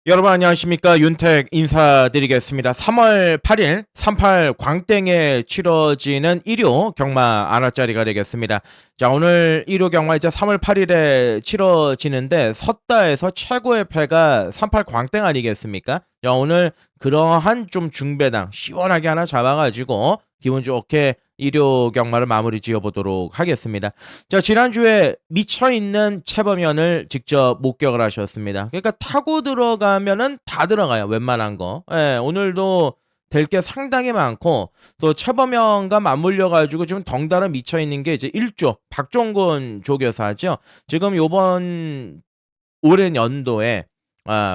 여러분 안녕하십니까? 윤택 인사드리겠습니다. 3월 8일 38 광땡에 치러지는 일요 경마 안화짜리가 되겠습니다. 자, 오늘 일요 경마 이제 3월 8일에 치러지는데 섰다에서 최고의 패가 38 광땡 아니겠습니까? 자, 오늘 그러한 좀 중배당 시원하게 하나 잡아가지고 기분 좋게 일요 경마를 마무리 지어보도록 하겠습니다. 자, 지난주에 미쳐있는 최범현을 직접 목격을 하셨습니다. 그러니까 타고 들어가면은 다 들어가요. 웬만한 거. 예, 오늘도 될 게 상당히 많고 또 최범현과 맞물려가지고 지금 덩달아 미쳐있는 게 이제 1조 박종곤 조교사죠. 지금 요번 올해 연도에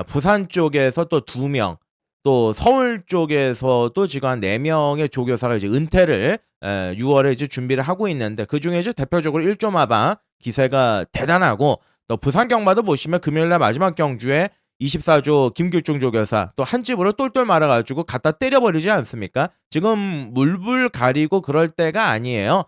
부산 쪽에서 또 2명 또 서울 쪽에서도 지금 한 4명의 조교사가 이제 은퇴를 6월에 이제 준비를 하고 있는데 그중에 이제 대표적으로 1조 마방 기세가 대단하고 또 부산 경마도 보시면 금요일날 마지막 경주에 24조 김규중 조교사 또 한 집으로 똘똘 말아가지고 갖다 때려버리지 않습니까? 지금 물불 가리고 그럴 때가 아니에요.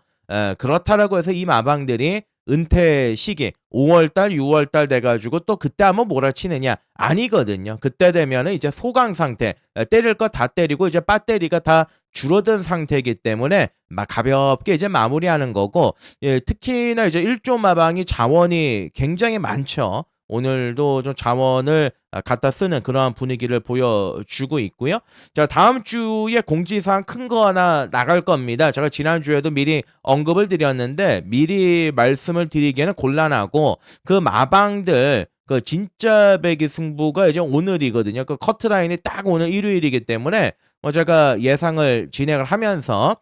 그렇다라고 해서 이 마방들이 은퇴 시기 5월달 6월달 돼가지고 또 그때 한번 몰아치느냐 아니거든요. 그때 되면은 이제 소강 상태 때릴 거 다 때리고 이제 배터리가 다 줄어든 상태이기 때문에 막 가볍게 이제 마무리하는 거고, 예, 특히나 이제 1조 마방이 자원이 굉장히 많죠. 오늘도 좀 자원을 갖다 쓰는 그러한 분위기를 보여주고 있고요. 자, 다음 주에 공지사항 큰 거 하나 나갈 겁니다. 제가 지난주에도 미리 언급을 드렸는데 미리 말씀을 드리기에는 곤란하고 그 마방들 그 진짜 배기 승부가 이제 오늘이거든요. 그 커트라인이 딱 오늘 일요일이기 때문에 제가 예상을 진행을 하면서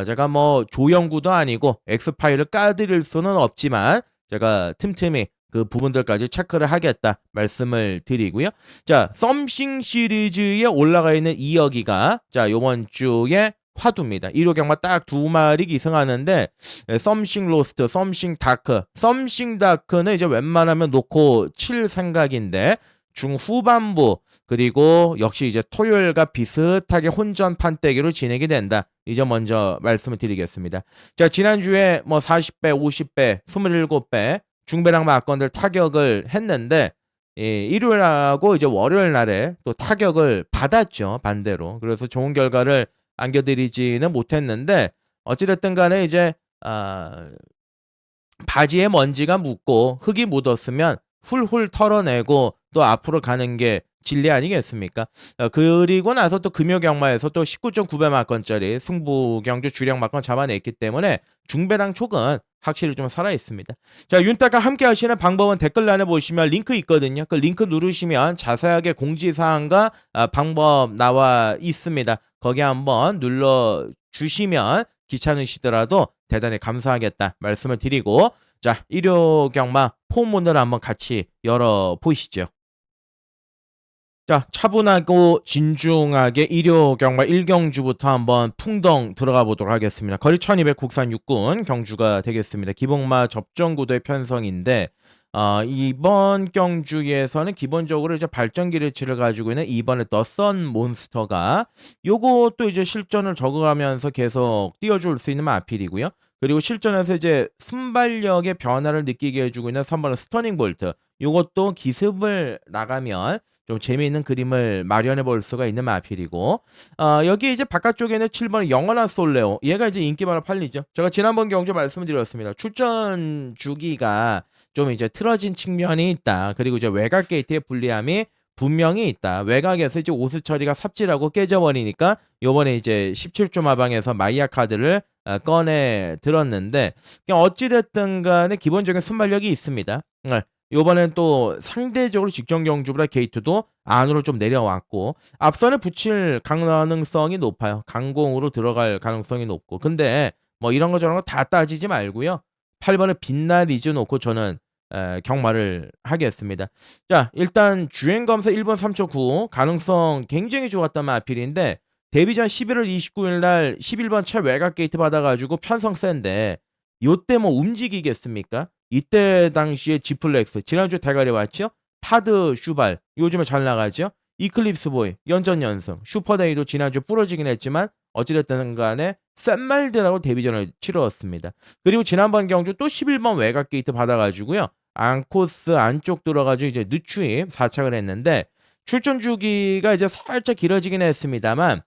제가 뭐 조영구도 아니고 엑스파일을 까드릴 수는 없지만 제가 틈틈이 그 부분들까지 체크를 하겠다 말씀을 드리고요. 자, 썸씽 시리즈에 올라가 있는 이여기가 자, 요번 주에 화두입니다. 1호 경마 딱 2마리 기승하는데 썸씽 로스트, 썸씽 다크. 썸씽 다크는 이제 웬만하면 놓고 칠 생각인데 중후반부 그리고 역시 이제 토요일과 비슷하게 혼전 판때기로 진행이 된다. 이 점 먼저 말씀을 드리겠습니다. 자, 지난주에 뭐 40배, 50배, 27배 중배당 마건들 타격을 했는데 일요일하고 이제 월요일 날에 또 타격을 받았죠. 반대로. 그래서 좋은 결과를 안겨드리지는 못했는데 어찌됐든 간에 이제 바지에 먼지가 묻고 흙이 묻었으면 훌훌 털어내고 또 앞으로 가는 게 진리 아니겠습니까? 그리고 나서 또 금요경마에서 또 19.9배 막건짜리 승부경주 주력 막건 잡아냈기 때문에 중배당 촉은 확실히 좀 살아있습니다. 자, 윤따가 함께 하시는 방법은 댓글란에 보시면 링크 있거든요. 그 링크 누르시면 자세하게 공지사항과 방법 나와 있습니다. 거기 한번 눌러주시면 귀찮으시더라도 대단히 감사하겠다 말씀을 드리고, 자, 일요 경마 폼 오늘 한번 같이 열어보시죠. 자, 차분하고 진중하게 일요 경마 1경주부터 한번 풍덩 들어가 보도록 하겠습니다. 거리 1200 국산 육군 경주가 되겠습니다. 기복마 접전구도의 편성인데 이번 경주에서는 기본적으로 이제 발전기를 가지고 있는 이번에 더선 몬스터가 요것도 이제 실전을 적어가면서 계속 띄워줄 수 있는 마필이고요. 그리고 실전에서 이제 순발력의 변화를 느끼게 해주고 있는 3번은 스터닝 볼트. 요것도 기습을 나가면 좀 재미있는 그림을 마련해 볼 수가 있는 마필이고, 여기 이제 바깥쪽에는 7번 영원한 솔레오. 얘가 이제 인기 많아 팔리죠. 제가 지난번 경주 말씀드렸습니다. 출전 주기가 좀 이제 틀어진 측면이 있다. 그리고 이제 외곽 게이트의 불리함이 분명히 있다. 외곽에서 이제 오수 처리가 삽질하고 깨져버리니까 요번에 이제 17조 마방에서 마이아 카드를 꺼내 들었는데, 그냥 어찌됐든 간에 기본적인 순발력이 있습니다. 요번엔 또 상대적으로 직전 경주보다 게이트도 안으로 좀 내려왔고 앞선에 붙일 가능성이 높아요. 강공으로 들어갈 가능성이 높고, 근데 뭐 이런 거 저런 거 다 따지지 말고요. 8번에 빛날 이즈 놓고 저는 경마를 하겠습니다. 자, 일단 주행검사 1번 3.9 가능성 굉장히 좋았던 마필인데 데뷔전 11월 29일 날 11번 차 외곽 게이트 받아가지고 편성 센데 요때 뭐 움직이겠습니까? 이때 당시에 지플렉스 지난주 대가리 왔죠? 파드 슈발 요즘에 잘 나가죠? 이클립스 보이 연전연승 슈퍼데이도 지난주 부러지긴 했지만 어찌됐든 간에 샌말드라고 데뷔전을 치렀습니다. 그리고 지난번 경주 또 11번 외곽 게이트 받아가지고요. 앙코스 안쪽 들어가지고 이제 늦추임 4착을 했는데 출전 주기가 이제 살짝 길어지긴 했습니다만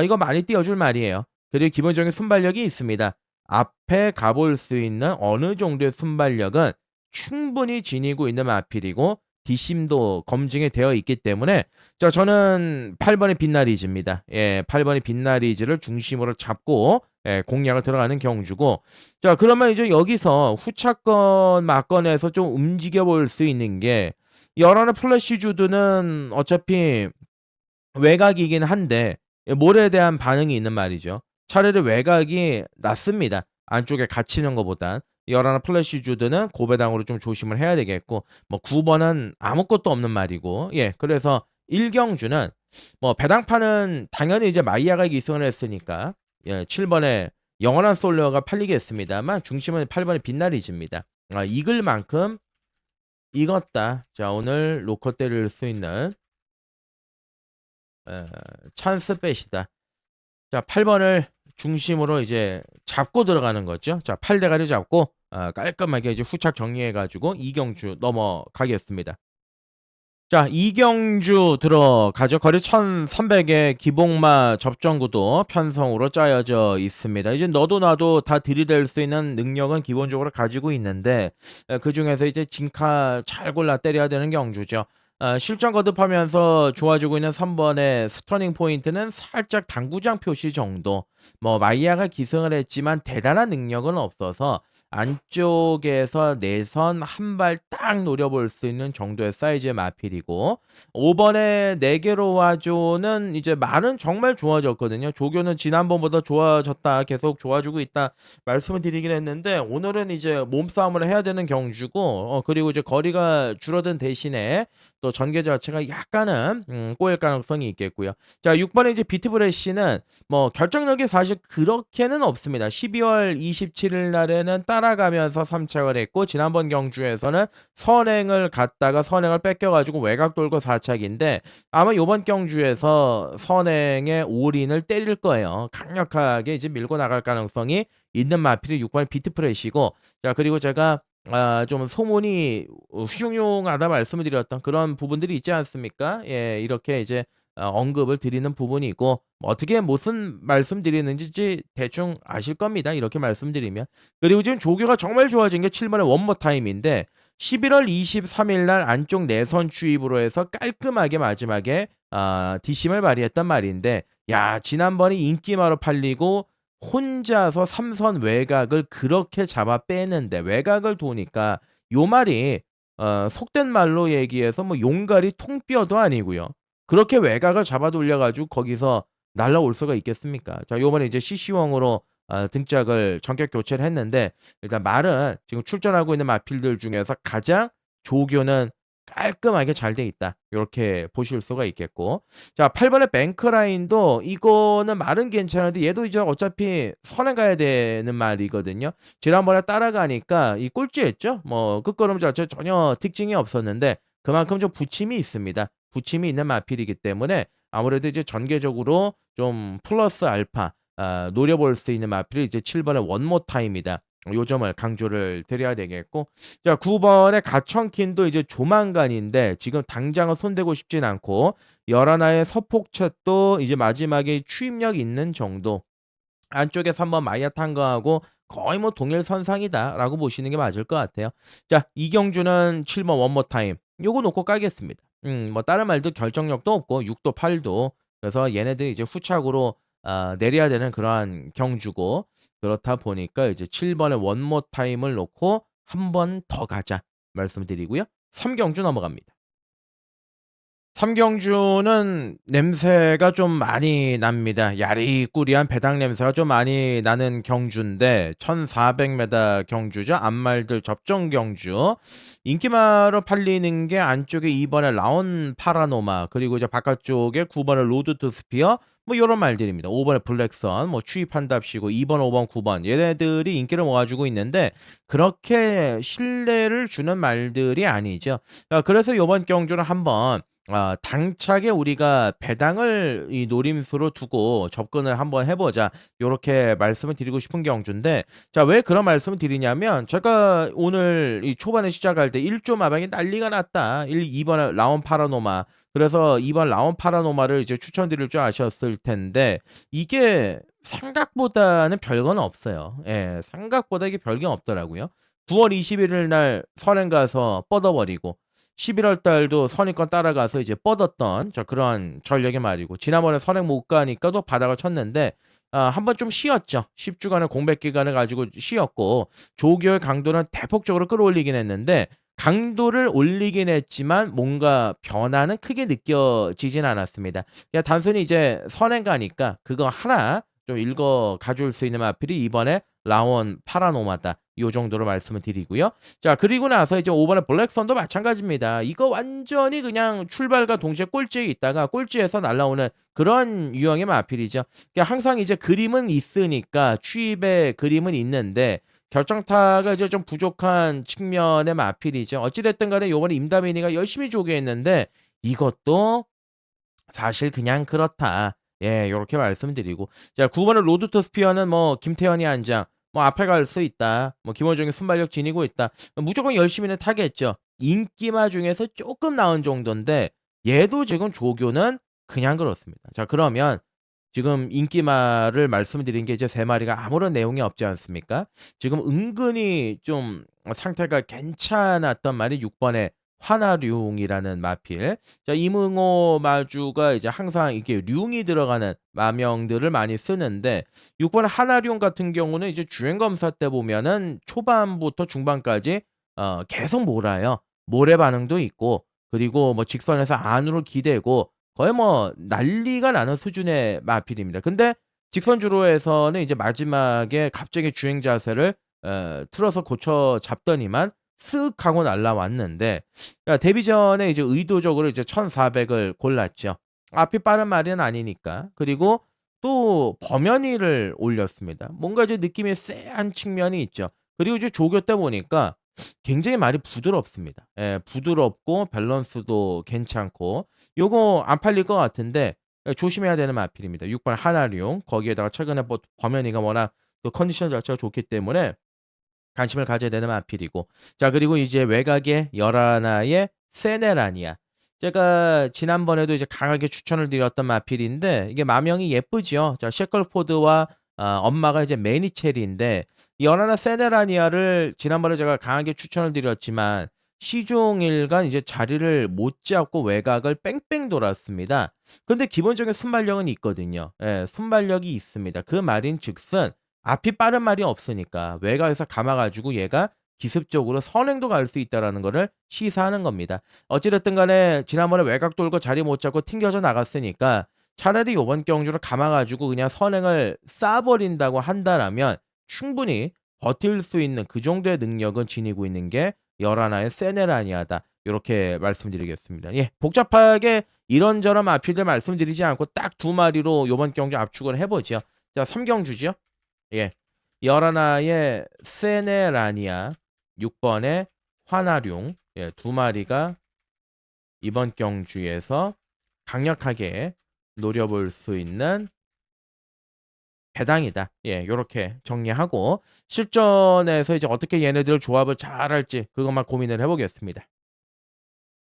이거 많이 띄워줄 말이에요. 그리고 기본적인 순발력이 있습니다. 앞에 가볼 수 있는 어느 정도의 순발력은 충분히 지니고 있는 마필이고 뒷심도 검증이 되어 있기 때문에 저는 8 번의 빛나리즈입니다. 예, 8 번의 빛나리즈를 중심으로 잡고 공략을 들어가는 경주고, 그러면 이제 여기서 후차권 막건에서 좀 움직여 볼 수 있는 게, 열하나 플래시 주드는 어차피 외곽이긴 한데 몰에 대한 반응이 있는 말이죠. 차라리 외곽이 낫습니다. 안쪽에 갇히는 것보단. 열하나 플래시 주드는 고배당으로 좀 조심을 해야 되겠고, 뭐 9번은 아무것도 없는 말이고, 예, 그래서 1경주는 뭐 배당판은 당연히 이제 마이야가 기승을 했으니까, 예, 7번에 영원한 솔로가 팔리겠습니다만 중심은 8번의 빛나리즈입니다. 이글만큼 익었다. 자, 오늘 로커 때릴 수 있는 에, 찬스 뺏이다. 자, 8번을 중심으로 이제 잡고 들어가는 거죠. 자, 8대가리 잡고 깔끔하게 이제 후착 정리해가지고 이경주 넘어가겠습니다. 자, 이경주 들어가죠. 거리 1300의 기복마 접전구도 편성으로 짜여져 있습니다. 이제 너도 나도 다 들이댈 수 있는 능력은 기본적으로 가지고 있는데, 그 중에서 이제 진카 잘 골라 때려야 되는 경주죠. 실전 거듭하면서 좋아지고 있는 3번의 스터닝 포인트는 살짝 당구장 표시 정도. 뭐 마이야가 기승을 했지만 대단한 능력은 없어서 안쪽에서 내선 한 발 딱 노려볼 수 있는 정도의 사이즈의 마필이고, 5번의 4개로 와줘는 이제 말은 정말 좋아졌거든요. 조교는 지난번보다 좋아졌다, 계속 좋아지고 있다 말씀을 드리긴 했는데, 오늘은 이제 몸싸움을 해야 되는 경주고, 그리고 이제 거리가 줄어든 대신에 또 전개 자체가 약간은 꼬일 가능성이 있겠고요. 자, 6번에 이제 비트브레시는 뭐 결정력이 사실 그렇게는 없습니다. 12월 27일 날에는 따라가면서 3착을 했고, 지난번 경주에서는 선행을 갔다가 선행을 뺏겨가지고 외곽 돌고 4착인데, 아마 요번 경주에서 선행의 올인을 때릴 거예요. 강력하게 이제 밀고 나갈 가능성이 있는 마필이 6번의 비트프레시고, 자, 그리고 제가 좀 소문이 흉흉하다 말씀을 드렸던 그런 부분들이 있지 않습니까? 예, 이렇게 이제 언급을 드리는 부분이고, 어떻게 무슨 말씀드리는지 대충 아실 겁니다. 이렇게 말씀드리면. 그리고 지금 조교가 정말 좋아진 게 7번의 원모 타임인데, 11월 23일 날 안쪽 내선 추입으로 해서 깔끔하게 마지막에 뒷심을 발휘했단 말인데, 야, 지난번에 인기마로 팔리고 혼자서 3선 외곽을 그렇게 잡아 빼는데 외곽을 도니까, 요 말이 속된 말로 얘기해서 뭐 용가리 통뼈도 아니고요. 그렇게 외곽을 잡아 돌려 가지고 거기서 날라올 수가 있겠습니까? 자, 요번에 이제 CC왕으로 등짝을 전격 교체를 했는데, 일단 말은 지금 출전하고 있는 마필들 중에서 가장 조교는 깔끔하게 잘 돼 있다. 요렇게 보실 수가 있겠고. 자, 8번의 뱅크라인도 이거는 말은 괜찮은데 얘도 이제 어차피 선에 가야 되는 말이거든요. 지난번에 따라가니까 이 꼴찌했죠. 뭐 끝걸음 자체 전혀 특징이 없었는데 그만큼 좀 부침이 있습니다. 부침이 있는 마필이기 때문에 아무래도 이제 전개적으로 좀 플러스 알파 노려볼 수 있는 마필이 이제 7번의 원모 타임이다. 요 점을 강조를 드려야 되겠고, 자, 9번의 가천킨도 이제 조만간인데 지금 당장은 손대고 싶진 않고, 11의 서폭챗도 이제 마지막에 추임력 있는 정도. 안쪽에 3번 마이아탄거하고 거의 뭐 동일 선상이다라고 보시는 게 맞을 것 같아요. 자, 이경주는 7번 원모 타임. 요거 놓고 깔겠습니다. 뭐 다른 말도 결정력도 없고 6도 8도. 그래서 얘네들이 이제 후착으로 내려야 되는 그러한 경주고, 그렇다 보니까 이제 7번의 원모 타임을 놓고 한 번 더 가자 말씀드리고요. 3경주 넘어갑니다. 3경주는 냄새가 좀 많이 납니다. 야리꾸리한 배당 냄새가 좀 많이 나는 경주인데, 1400m 경주죠. 앞말들 접종 경주. 인기마로 팔리는 게 안쪽에 2번의 라온 파라노마, 그리고 이제 바깥쪽에 9번의 로드 투 스피어, 뭐 요런 말들입니다. 5번의 블랙선, 뭐 추입한답시고 2번, 5번, 9번 얘네들이 인기를 모아주고 있는데 그렇게 신뢰를 주는 말들이 아니죠. 그래서 요번 경주는 한번 당차게 우리가 배당을 이 노림수로 두고 접근을 한번 해 보자. 요렇게 말씀을 드리고 싶은 경주인데 자 왜 그런 말씀을 드리냐면 제가 오늘 이 초반에 시작할 때 1조 마방이 난리가 났다. 2 번에 라온 파라노마. 그래서 2번 라온 파라노마를 이제 추천드릴 줄 아셨을 텐데 이게 생각보다는 별거는 없어요. 예. 생각보다 이게 별게 없더라고요. 9월 21일 날 선행 가서 뻗어 버리고 11월 달도 선입권 따라가서 이제 뻗었던 그런 전력의 말이고 지난번에 선행 못 가니까 또 바닥을 쳤는데 한번 좀 쉬었죠. 10 주간의 공백 기간을 가지고 쉬었고 조기의 강도는 대폭적으로 끌어올리긴 했는데 강도를 올리긴 했지만 뭔가 변화는 크게 느껴지진 않았습니다. 그냥 단순히 이제 선행 가니까 그거 하나 좀 읽어 가져올 수 있는 마필이 이번에 라온 파라노마다. 요 정도로 말씀을 드리고요. 자 그리고 나서 이제 5 번의 블랙선도 마찬가지입니다. 이거 완전히 그냥 출발과 동시에 꼴찌에 있다가 꼴찌에서 날아오는 그런 유형의 마필이죠. 그러니까 항상 이제 그림은 있으니까 추입의 그림은 있는데 결정타가 이제 좀 부족한 측면의 마필이죠. 어찌 됐든 간에 요번에 임다민이가 열심히 조교했는데 이것도 사실 그냥 그렇다. 예 요렇게 말씀드리고 자 9 번의 로드 투 스피어는 뭐 김태현이 한 장 뭐 앞에 갈 수 있다. 뭐 기본적인 순발력 지니고 있다. 무조건 열심히는 타겠죠. 인기마 중에서 쪼끔 나은 정도인데 얘도 지금 조교는 그냥 그렇습니다. 자 그러면 지금 인기마를 말씀드린 게 이제 3 마리가 아무런 내용이 없지 않습니까? 지금 은근히 좀 상태가 괜찮았던 말이 6 번의 화나룡이라는 마필. 자 이응호 마주가 이제 항상 이게 룡이 들어가는 마명들을 많이 쓰는데 6번 하나룡 같은 경우는 이제 주행 검사 때 보면은 초반부터 중반까지 계속 몰아요. 모래 반응도 있고 그리고 뭐 직선에서 안으로 기대고 거의 뭐 난리가 나는 수준의 마필입니다. 근데 직선 주로에서는 이제 마지막에 갑자기 주행 자세를 틀어서 고쳐 잡더니만 쓱 하고 날라왔는데 데뷔 전에 이제 의도적으로 이제 1,400을 골랐죠. 앞이 빠른 말은 아니니까. 그리고 또 범연이를 올렸습니다. 뭔가 이제 느낌이 쎄한 측면이 있죠. 그리고 이제 조교 때 보니까 굉장히 말이 부드럽습니다. 예 부드럽고 밸런스도 괜찮고 요거 안 팔릴 것 같은데 조심해야 되는 마필입니다. 6번 하나리용 거기에다가 최근에 뭐 범연이가 워낙 또 컨디션 자체가 좋기 때문에 관심을 가져야 되는 마필이고 자 그리고 이제 외곽의 열하나의 세네라니아. 제가 지난번에도 이제 강하게 추천을 드렸던 마필인데 이게 마명이 예쁘지요. 자 셰클포드와 엄마가 이제 매니첼인데 이 열하나 세네라니아를 지난번에 제가 강하게 추천을 드렸지만 시종일관 이제 자리를 못 잡고 외곽을 뺑뺑 돌았습니다. 근데 기본적인 순발력은 있거든요. 예 순발력이 있습니다. 그 말인즉슨 앞이 빠른 말이 없으니까 외곽에서 감아 가지고 얘가 기습적으로 선행도 갈 수 있다라는 거를 시사하는 겁니다. 어찌 됐든 간에 지난번에 외곽 돌고 자리 못 잡고 튕겨져 나갔으니까 차라리 요번 경주를 감아 가지고 그냥 선행을 쏴 버린다고 한다라면 충분히 버틸 수 있는 그 정도의 능력은 지니고 있는 게 열하나의 세네라니아다. 요렇게 말씀드리겠습니다. 예. 복잡하게 이런저런 마필들 말씀드리지 않고 딱 2 마리로 요번 경주 압축을 해 보죠. 자 3 경주죠. 예. 열하나의 세네라니아 6 번의 화나룡 예 2 마리가 이번 경주에서 강력하게 노려볼 수 있는 배당이다. 예 요렇게 정리하고 실전에서 이제 어떻게 얘네들 조합을 잘할지 그것만 고민을 해 보겠습니다.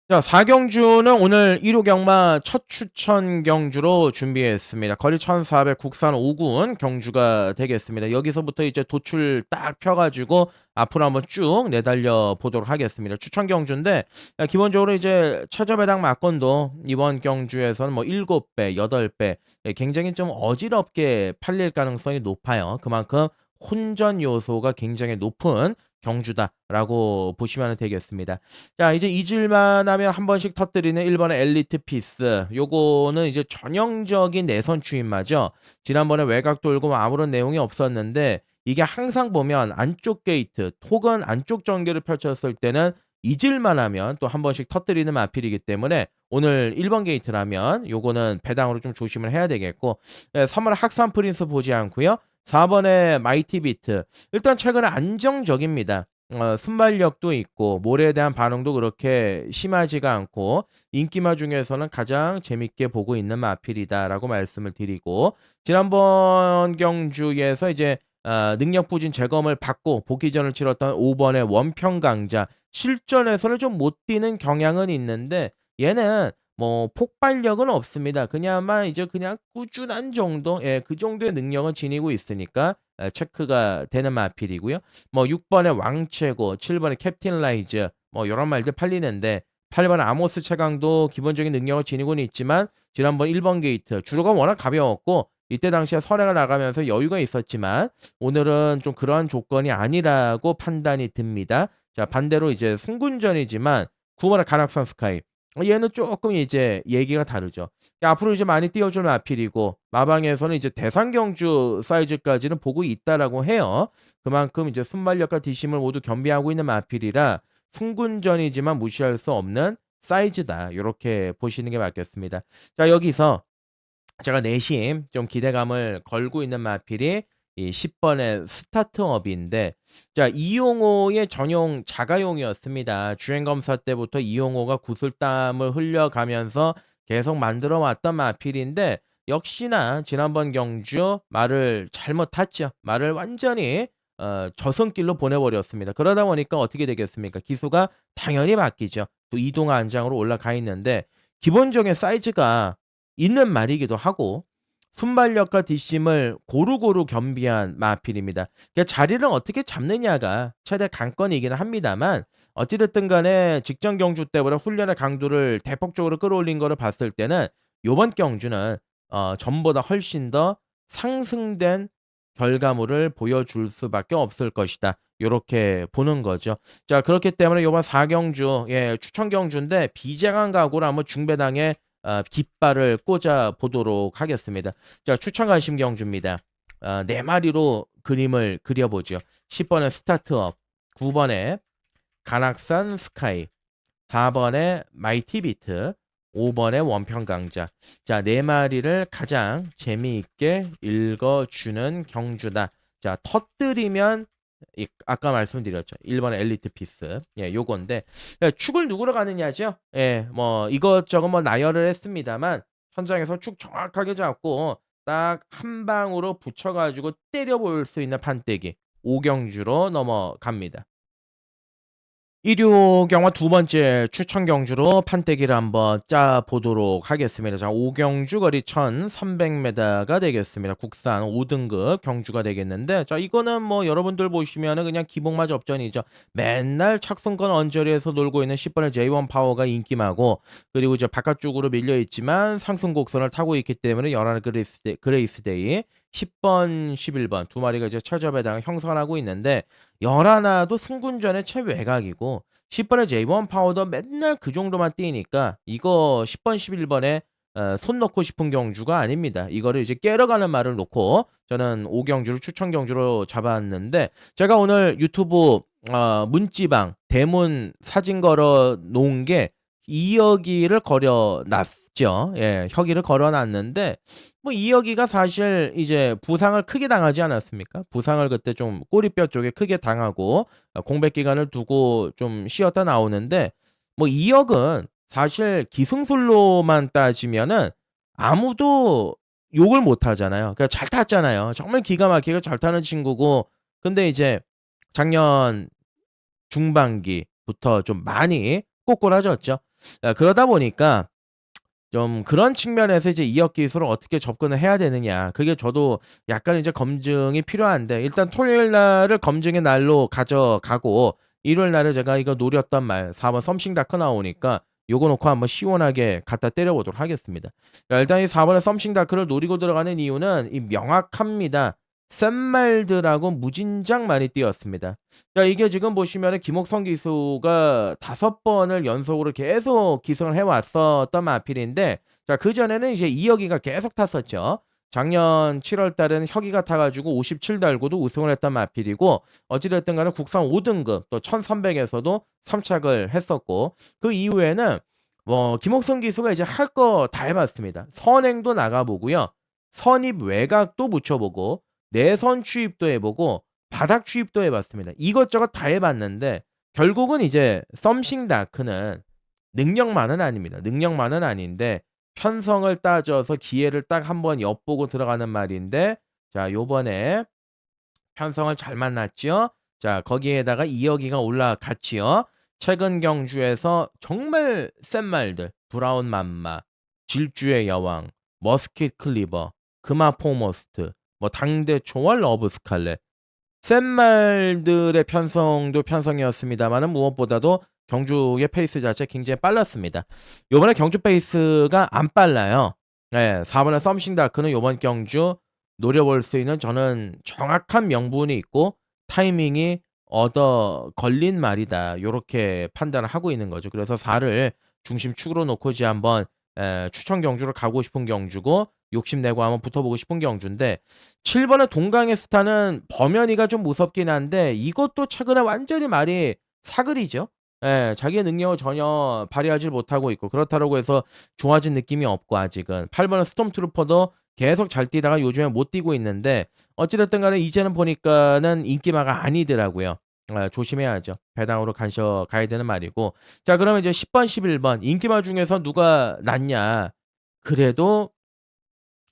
자 4 경주는 오늘 1호 경마 첫 추천 경주로 준비했습니다. 거리 1,400 국산 5군 경주가 되겠습니다. 여기서부터 이제 도출 딱 펴 가지고 앞으로 한번 쭉 내달려 보도록 하겠습니다. 추천 경주인데 기본적으로 이제 최저 배당 막건도 이번 경주에서는 뭐 7 배, 8 배 굉장히 좀 어지럽게 팔릴 가능성이 높아요. 그만큼 혼전 요소가 굉장히 높은 경주다라고 보시면 되겠습니다. 자 이제 잊을만 하면 한 번씩 터뜨리는 1 번의 엘리트 피스. 요거는 이제 전형적인 내선 추임마죠. 지난번에 외곽 돌고 뭐 아무런 내용이 없었는데 이게 항상 보면 안쪽 게이트 혹은 안쪽 전개를 펼쳤을 때는 잊을만 하면 또 한 번씩 터뜨리는 마필이기 때문에 오늘 1번 게이트라면 요거는 배당으로 좀 조심을 해야 되겠고 3 번의 학산 프린스 보지 않고요. 4 번의 마이티 비트. 일단 최근에 안정적입니다. 순발력도 있고 모래에 대한 반응도 그렇게 심하지가 않고 인기마 중에서는 가장 재밌게 보고 있는 마필이다라고 말씀을 드리고 지난번 경주에서 이제 능력 부진 재검을 받고 복귀전을 치렀던 5 번의 원평 강자 실전에서는 좀 못 뛰는 경향은 있는데 얘는 뭐 폭발력은 없습니다. 그냥만 이제 그냥 꾸준한 정도 예 그 정도의 능력은 지니고 있으니까 체크가 되는 마필이고요. 뭐 6 번의 왕최고 7 번의 캡틴 라이즈 뭐 요런 말들 팔리는데 8 번의 아모스 최강도 기본적인 능력을 지니고는 있지만 지난번 1번 게이트 주로가 워낙 가벼웠고 이때 당시에 선행을 나가면서 여유가 있었지만 오늘은 좀 그러한 조건이 아니라고 판단이 듭니다. 자 반대로 이제 승군전이지만 9 번의 가낙산 스카이 얘는 쪼끔 이제 얘기가 다르죠. 앞으로 이제 많이 띄워줄 마필이고 마방에서는 이제 대상 경주 사이즈까지는 보고 있다라고 해요. 그만큼 이제 순발력과 뒷심을 모두 겸비하고 있는 마필이라 승군전이지만 무시할 수 없는 사이즈다. 요렇게 보시는 게 맞겠습니다. 자 여기서 제가 내심 좀 기대감을 걸고 있는 마필이 이 10 번의 스타트업인데 자 이용호의 전용 자가용이었습니다. 주행 검사 때부터 이용호가 구슬땀을 흘려가면서 계속 만들어 왔던 마필인데 역시나 지난번 경주 말을 잘못 탔죠. 말을 완전히 저승길로 보내버렸습니다. 그러다 보니까 어떻게 되겠습니까? 기수가 당연히 바뀌죠. 또 이동 안장으로 올라가 있는데 기본적인 사이즈가 있는 말이기도 하고 순발력과 뒷심을 고루고루 겸비한 마필입니다. 그러니까 자리를 어떻게 잡느냐가 최대 관건이기는 합니다만 어찌 됐든 간에 직전 경주 때보다 훈련의 강도를 대폭적으로 끌어올린 거를 봤을 때는 요번 경주는 전보다 훨씬 더 상승된 결과물을 보여줄 수밖에 없을 것이다. 요렇게 보는 거죠. 자 그렇기 때문에 요번 4 경주 예 추천 경주인데 비장한 각오로 한번 중배당에 깃발을 꽂아 보도록 하겠습니다. 자 추천 관심 경주입니다. 4 마리로 그림을 그려 보죠. 10 번의 스타트업, 9 번의 간악산 스카이, 4 번의 마이티 비트, 5 번의 원평 강자. 자 4 마리를 가장 재미있게 읽어주는 경주다. 자 터뜨리면 아까 말씀드렸죠. 1 번의 엘리트 피스. 예 요건데 축을 누구로 가느냐죠. 예 뭐 이것저것 뭐 나열을 했습니다만 현장에서 축 정확하게 잡고 딱 한 방으로 붙여 가지고 때려 볼 수 있는 판때기 5 경주로 넘어갑니다. 일요 경화 두 번째 추천 경주로 판때기를 한번 짜 보도록 하겠습니다. 자, 5경주 거리 1,300m가 되겠습니다. 국산 5등급 경주가 되겠는데, 자, 이거는 뭐 여러분들 보시면은 그냥 기복마 접전이죠. 맨날 착순권 언저리에서 놀고 있는 10번의 J1 파워가 인기마고, 그리고 이제 바깥쪽으로 밀려 있지만 상승 곡선을 타고 있기 때문에 연한 그레이스데이 10번, 11번 두 마리가 이제 최저배당을 형성하고 있는데 열하나도 승군전의 최외곽이고 10번의 J1 파우더 맨날 그 정도만 뛰니까 이거 10번, 11번에 손 놓고 싶은 경주가 아닙니다. 이거를 이제 깨러가는 말을 놓고 저는 5경주를 추천 경주로 잡았는데 제가 오늘 유튜브 문지방 대문 사진 걸어 놓은 게 이여기를 걸어 놨죠. 예, 혁이를 걸어 놨는데 뭐 이여기가 사실 이제 부상을 크게 당하지 않았습니까? 부상을 그때 좀 꼬리뼈 쪽에 크게 당하고 공백 기간을 두고 좀 쉬었다 나오는데 뭐 이역은 사실 기승술로만 따지면은 아무도 욕을 못 하잖아요. 그러니까 잘 탔잖아요. 정말 기가 막히게 잘 타는 친구고 근데 이제 작년 중반기부터 좀 많이 꼬꾸라졌죠. 그러다 보니까 좀 그런 측면에서 이제 이역 기술을 어떻게 접근을 해야 되느냐. 그게 저도 약간 이제 검증이 필요한데 일단 토요일 날을 검증의 날로 가져가고 일요일 날에 제가 이거 노렸던 말 4번 썸씽 다크 나오니까 요거 놓고 한번 시원하게 갖다 때려 보도록 하겠습니다. 자, 일단 이 4번의 썸씽 다크를 노리고 들어가는 이유는 이 명확합니다. 센 말들하고 무진장 많이 뛰었습니다. 자, 이게 지금 보시면은 김옥성 기수가 5번을 연속으로 계속 기승을 해 왔었던 마필인데 자, 그전에는 이제 이혁이가 계속 탔었죠. 작년 7월 달에는 혁이가 타 가지고 57 달고도 우승을 했던 마필이고 어찌 됐든 간에 국산 5등급 또 1300에서도 3착을 했었고 그 이후에는 뭐 김옥성 기수가 이제 할 거 다 해 봤습니다. 선행도 나가 보고요. 선입 외곽도 붙여 보고 내선 추입도 해 보고 바닥 추입도 해 봤습니다. 이것저것 다 해 봤는데 결국은 이제 썸씽 다크는 능력만은 아닙니다. 능력만은 아닌데 편성을 따져서 기회를 딱 한번 엿보고 들어가는 말인데 자 요번에 편성을 잘 만났지요. 자 거기에다가 이어기가 올라갔지요. 최근 경주에서 정말 센 말들 브라운 맘마, 질주의 여왕, 머스킷 클리버, 금화 포머스트, 뭐 당대 초월 러브 스칼렛 센 말들의 편성도 편성이었습니다마는 무엇보다도 경주의 페이스 자체 굉장히 빨랐습니다. 요번에 경주 페이스가 안 빨라요. 예. 4 번의 썸씽 다크는 요번 경주 노려볼 수 있는 저는 정확한 명분이 있고 타이밍이 얻어 걸린 말이다. 요렇게 판단을 하고 있는 거죠. 그래서 4를 중심축으로 놓고 이제 한번 추천 경주로 가고 싶은 경주고 욕심내고 한번 붙어보고 싶은 경주인데 7 번의 동강의 스타는 범연이가 좀 무섭긴 한데 이것도 최근에 완전히 말이 사글이죠. 예. 자기의 능력을 전혀 발휘하질 못하고 있고 그렇다라고 해서 좋아진 느낌이 없고 아직은. 8 번의 스톰트루퍼도 계속 잘 뛰다가 요즘에 못 뛰고 있는데 어찌 됐든 간에 이제는 보니까는 인기마가 아니더라고요. 조심해야죠. 배당으로 간셔 가야 되는 말이고. 자 그러면 이제 10 번, 11번 인기마 중에서 누가 낫냐. 그래도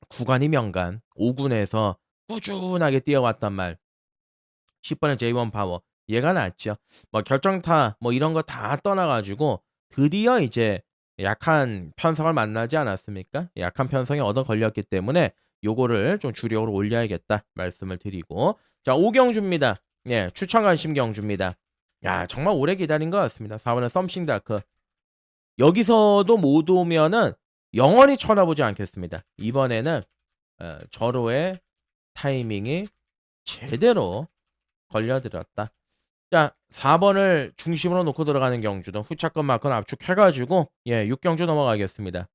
구간이 명간 5 군에서 꾸준하게 뛰어왔단 말 10 번의 J1 파워 얘가 낫죠. 뭐 결정타 뭐 이런 거 다 떠나 가지고 드디어 이제 약한 편성을 만나지 않았습니까? 약한 편성이 얻어 걸렸기 때문에 요거를 좀 주력으로 올려야겠다 말씀을 드리고 자 오경주입니다. 예 추천 관심 경주입니다. 야 정말 오래 기다린 것 같습니다. 4 번의 썸씽 다크 여기서도 못 오면은 영원히 쳐다보지 않겠습니다. 이번에는 절호의 타이밍이 제대로 걸려들었다. 자 4 번을 중심으로 놓고 들어가는 경주도 후차권 마크는 압축해 가지고 예 6 경주 넘어가겠습니다.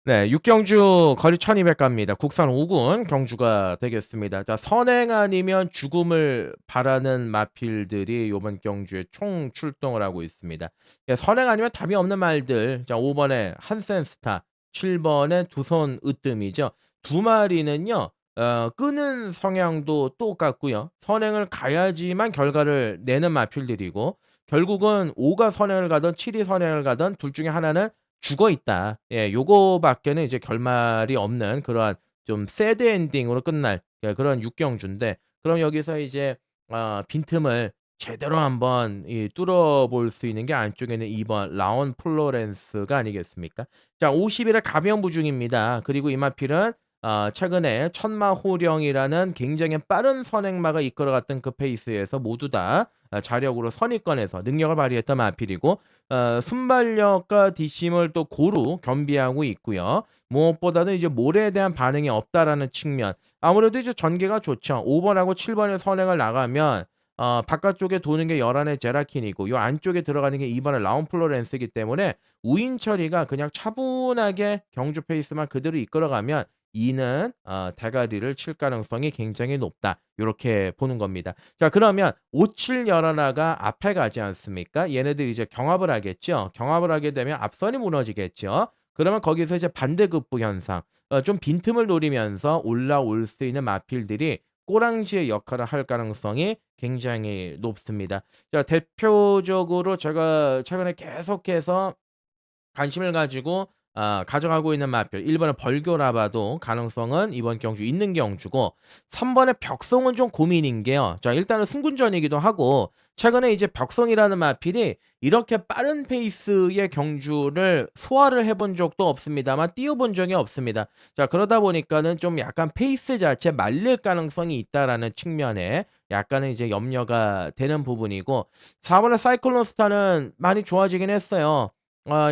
네 6 경주 거리 1200 갑니다. 국산 5군 경주가 되겠습니다. 자 선행 아니면 죽음을 바라는 마필들이 요번 경주에 총 출동을 하고 있습니다. 예 선행 아니면 답이 없는 말들 자 5 번에 한센스타 7 번에 두손 으뜸이죠. 두 마리는요 끄는 성향도 똑같고요. 선행을 가야지만 결과를 내는 마필들이고 결국은 5가 선행을 가든 7이 선행을 가든 둘 중에 하나는 죽어 있다. 예 요거밖에는 이제 결말이 없는 그러한 좀 새드 엔딩으로 끝날 예 그런 육경주인데 그럼 여기서 이제 빈틈을 제대로 한번 이 뚫어 볼 수 있는 게 안쪽에는 2번 라온 플로렌스가 아니겠습니까? 자 50 일의 가벼운 부중입니다. 그리고 이 마필은 최근에 천마호령이라는 굉장히 빠른 선행마가 이끌어갔던 그 페이스에서 모두 다 자력으로 선입권에서 능력을 발휘했던 마필이고 순발력과 뒷심을 또 고루 겸비하고 있고요. 무엇보다도 이제 모래에 대한 반응이 없다라는 측면. 아무래도 이제 전개가 좋죠. 5 번하고 7 번의 선행을 나가면 바깥쪽에 도는 게 열한의 제라킨이고 요 안쪽에 들어가는 게 2 번의 라운 플로렌스이기 때문에 우인 처리가 그냥 차분하게 경주 페이스만 그대로 이끌어가면 이는 대가리를 칠 가능성이 굉장히 높다. 요렇게 보는 겁니다. 자 그러면 5, 7 열하나가 앞에 가지 않습니까? 얘네들이 이제 경합을 하겠죠. 경합을 하게 되면 앞선이 무너지겠죠. 그러면 거기서 이제 반대급부 현상 좀 빈틈을 노리면서 올라올 수 있는 마필들이 꼬랑지의 역할을 할 가능성이 굉장히 높습니다. 자 대표적으로 제가 최근에 계속해서 관심을 가지고 가져가고 있는 마표 1 번의 벌교라봐도 가능성은 이번 경주 있는 경주고 3 번의 벽송은 좀 고민인 게요. 자 일단은 승군전이기도 하고 최근에 이제 벽송이라는 마필이 이렇게 빠른 페이스의 경주를 소화를 해본 적도 없습니다만 뛰어 본 적이 없습니다. 자 그러다 보니까는 좀 약간 페이스 자체 말릴 가능성이 있다라는 측면에 약간은 이제 염려가 되는 부분이고 4 번의 사이클론 스타는 많이 좋아지긴 했어요.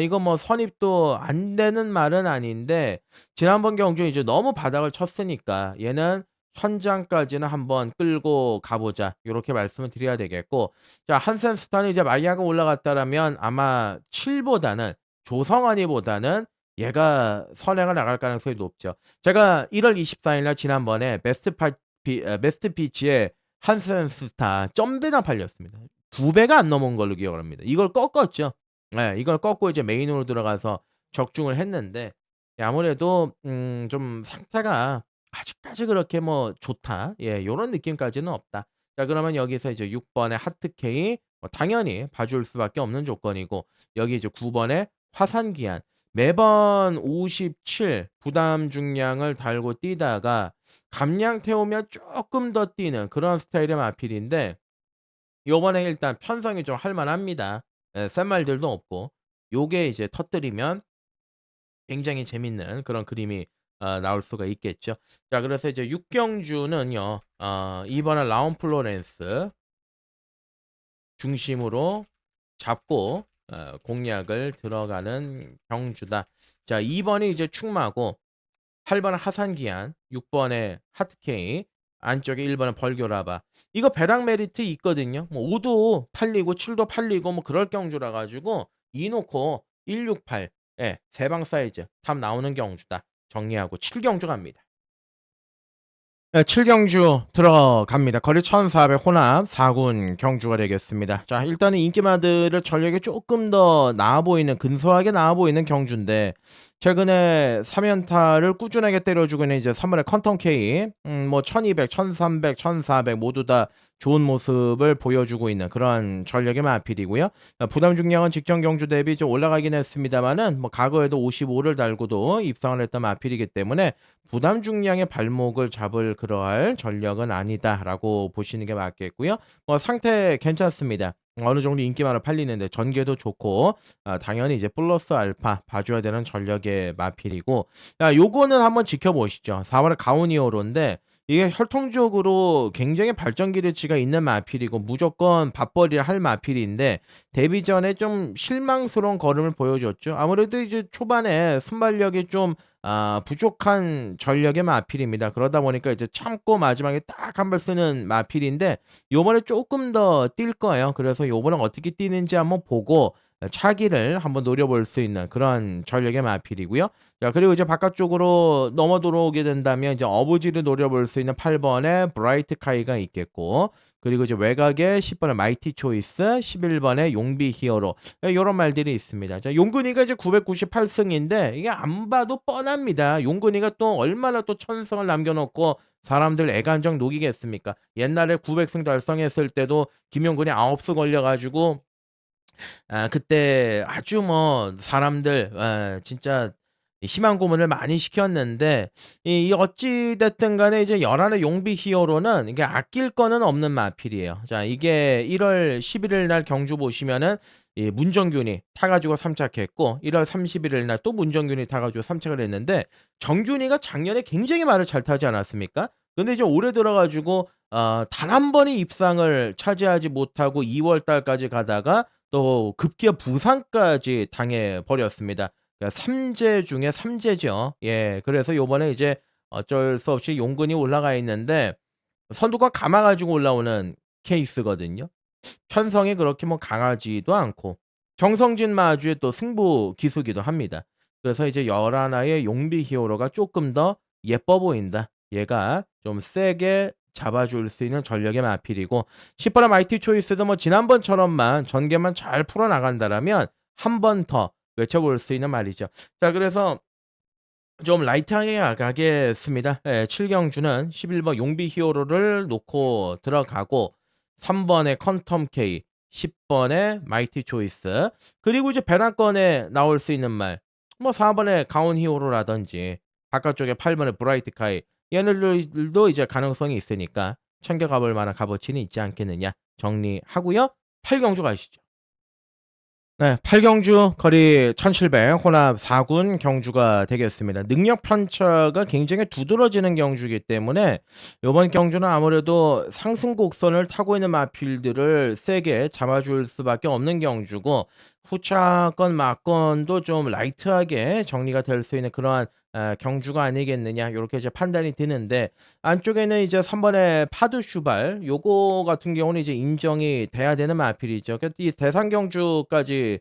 이거 뭐 선입도 안 되는 말은 아닌데 지난번 경주에 이제 너무 바닥을 쳤으니까 얘는 '현장까지는 한번 끌고 가 보자.' 요렇게 말씀을 드려야 되겠고 자 한센스타는 이제 마이야가 올라갔다라면 아마 7 보다는 조성환이보다는 얘가 선행을 나갈 가능성이 높죠. 제가 1월 24일 날 지난번에 베스트 피치에 한센스타 점배나 팔렸습니다. 2 배가 안 넘은 걸로 기억을 합니다. 이걸 꺾었죠. 예. 이걸 꺾고 이제 메인으로 들어가서 적중을 했는데 아무래도 좀 상태가 아직까지 그렇게 뭐 좋다. 예 요런 느낌까지는 없다. 자 그러면 여기서 이제 6 번의 하트케이 당연히 봐줄 수밖에 없는 조건이고 여기 이제 9 번의 화산기한 매번 57 부담 중량을 달고 뛰다가 감량 태우면 쪼끔 더 뛰는 그런 스타일의 마필인데 요번에 일단 편성이 좀 할 만합니다. 예 센 말들도 없고 요게 이제 터뜨리면 굉장히 재밌는 그런 그림이 나올 수가 있겠죠. 자 그래서 이제 6 경주는요. 이번에 라운 플로렌스 중심으로 잡고 공략을 들어가는 경주다. 자 2 번이 이제 충마고 8 번은 하산기한, 6 번에 하트케이, 안쪽에 1 번은 벌교라바. 이거 배당 메리트 있거든요. 뭐 5도 팔리고 7도 팔리고 뭐 그럴 경주라 가지고 이 놓고 168 예, 세 방 사이즈 답 나오는 경주다. 정리하고 7 경주 갑니다. 네, 7경주 들어갑니다. 거리 1400 혼합 4군 경주가 되겠습니다. 자, 일단은 인기마들을 전력이 조금 더 나아 보이는 근소하게 나아 보이는 경주인데 최근에 3연타를 꾸준하게 때려주고 있는 이제 3번의 컨텀 K 뭐 1200, 1300, 1400 모두 다 좋은 모습을 보여주고 있는 그런 전력의 마필이고요. 부담 중량은 직전 경주 대비 좀 올라가긴 했습니다만은 뭐 과거에도 55를 달고도 입상을 했던 마필이기 때문에 부담 중량의 발목을 잡을 그러할 전력은 아니다라고 보시는 게 맞겠고요. 뭐 상태 괜찮습니다. 어느 정도 인기만을 팔리는데 전개도 좋고 당연히 이제 플러스 알파 봐줘야 되는 전력의 마필이고 요거는 한번 지켜보시죠. 4번의 가오니오로인데 이게 혈통적으로 굉장히 발전 기대치가 있는 마필이고 무조건 밥벌이를 할 마필인데 데뷔 전에 좀 실망스러운 걸음을 보여줬죠. 아무래도 이제 초반에 순발력이 좀 부족한 전력의 마필입니다. 그러다 보니까 이제 참고 마지막에 딱 한 발 쓰는 마필인데 요번에 쪼끔 더 뛸 거예요. 그래서 요번엔 어떻게 뛰는지 한번 보고 차기를 한번 노려볼 수 있는 그런 전력의 마필이고요. 자 그리고 이제 바깥쪽으로 넘어 들어오게 된다면 이제 어부지를 노려볼 수 있는 8 번의 브라이트 카이가 있겠고 그리고 이제 외곽에 10 번의 마이티 초이스, 11 번의 용비 히어로 요런 말들이 있습니다. 자 용근이가 이제 998 승인데 이게 안 봐도 뻔합니다. 용근이가 또 얼마나 또 천승을 남겨 놓고 사람들 애간장 녹이겠습니까? 옛날에 900승 달성했을 때도 김용근이 9수 걸려 가지고 그때 아주 뭐 사람들 진짜 희망 고문을 많이 시켰는데 이 어찌 됐든 간에 이제 열한의 용비 히어로는 이게 아낄 거는 없는 마필이에요. 자 이게 1월 11일 날 경주 보시면은 이 문정균이 타 가지고 3 착했고 1월 31일 날 또 문정균이 타 가지고 3 착을 했는데 정균이가 작년에 굉장히 말을 잘 타지 않았습니까? 근데 이제 올해 들어 가지고 단 한 번의 입상을 차지하지 못하고 2월 달까지 가다가 또 급기야 부상까지 당해 버렸습니다. 그러니까 3재 중에 3재죠. 예. 그래서 요번에 이제 어쩔 수 없이 용근이 올라가 있는데 선두가 감아 가지고 올라오는 케이스거든요. 편성이 그렇게 뭐 강하지도 않고 정성진 마주의 또 승부 기수기도 합니다. 그래서 이제 11의 용비 히어로가 쪼끔 더 예뻐 보인다. 얘가 좀 세게 잡아줄 수 있는 전력의 마필이고 10 번의 마이티 초이스도 뭐 지난번처럼만 전개만 잘 풀어 나간다라면 한 번 더 외쳐볼 수 있는 말이죠. 자 그래서 좀 라이트하게 가겠습니다. 예 7 경주는 11번 용비 히어로를 놓고 들어가고 3 번의 컨텀 K, 10 번의 마이티 초이스 그리고 이제 배낭권에 나올 수 있는 말 뭐 4 번의 가온 히어로라든지 바깥쪽에 8 번의 브라이트 카이 얘네들도 이제 가능성이 있으니까 챙겨가 볼 만한 값어치는 있지 않겠느냐 정리하고요. 8 경주 가시죠. 네. 8 경주 거리 1700 혼합 4군 경주가 되겠습니다. 능력 편차가 굉장히 두드러지는 경주이기 때문에 요번 경주는 아무래도 상승 곡선을 타고 있는 마필들을 세게 잡아줄 수밖에 없는 경주고 후차권 막권도 좀 라이트하게 정리가 될 수 있는 그러한 경주가 아니겠느냐 요렇게 이제 판단이 드는데 안쪽에는 이제 3 번의 파드 슈발 요거 같은 경우는 이제 인정이 돼야 되는 마필이죠. 그이 대상 경주까지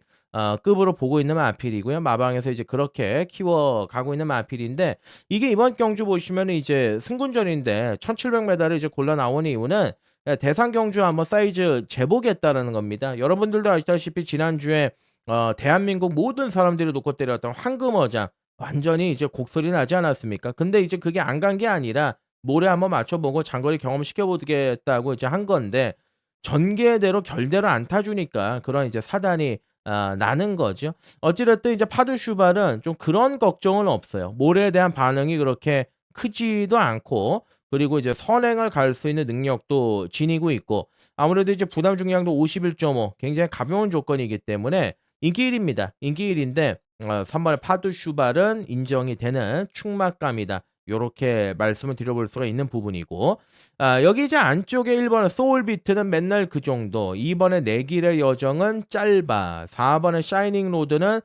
급으로 보고 있는 마필이고요. 마방에서 이제 그렇게 키워가고 있는 마필인데 이게 이번 경주 보시면은 이제 승군전인데 1700 메달을 이제 골라 나오는 이유는 대상 경주 한번 사이즈 재보겠다라는 겁니다. 여러분들도 아시다시피 지난주에 대한민국 모든 사람들이 놓고 때렸던 황금어장 완전히 이제 곡소리 나지 않았습니까? 근데 이제 그게 안 간 게 아니라 모래 한번 맞춰보고 장거리 경험시켜 보겠다고 이제 한 건데 전개대로 결대로 안 타주니까 그런 이제 사단이 나는 거죠. 어찌 됐든 이제 파드 슈발은 좀 그런 걱정은 없어요. 모래에 대한 반응이 그렇게 크지도 않고 그리고 이제 선행을 갈 수 있는 능력도 지니고 있고 아무래도 이제 부담 중량도 51.5 굉장히 가벼운 조건이기 때문에 인기 1 입니다. 인기 1 인데 3 번의 파드 슈발은 인정이 되는 충막감이다. 요렇게 말씀을 드려볼 수가 있는 부분이고 여기 이제 안쪽에 1 번의 소울비트는 맨날 그 정도, 2 번의 내 길의 여정은 짧아, 4 번의 샤이닝 로드는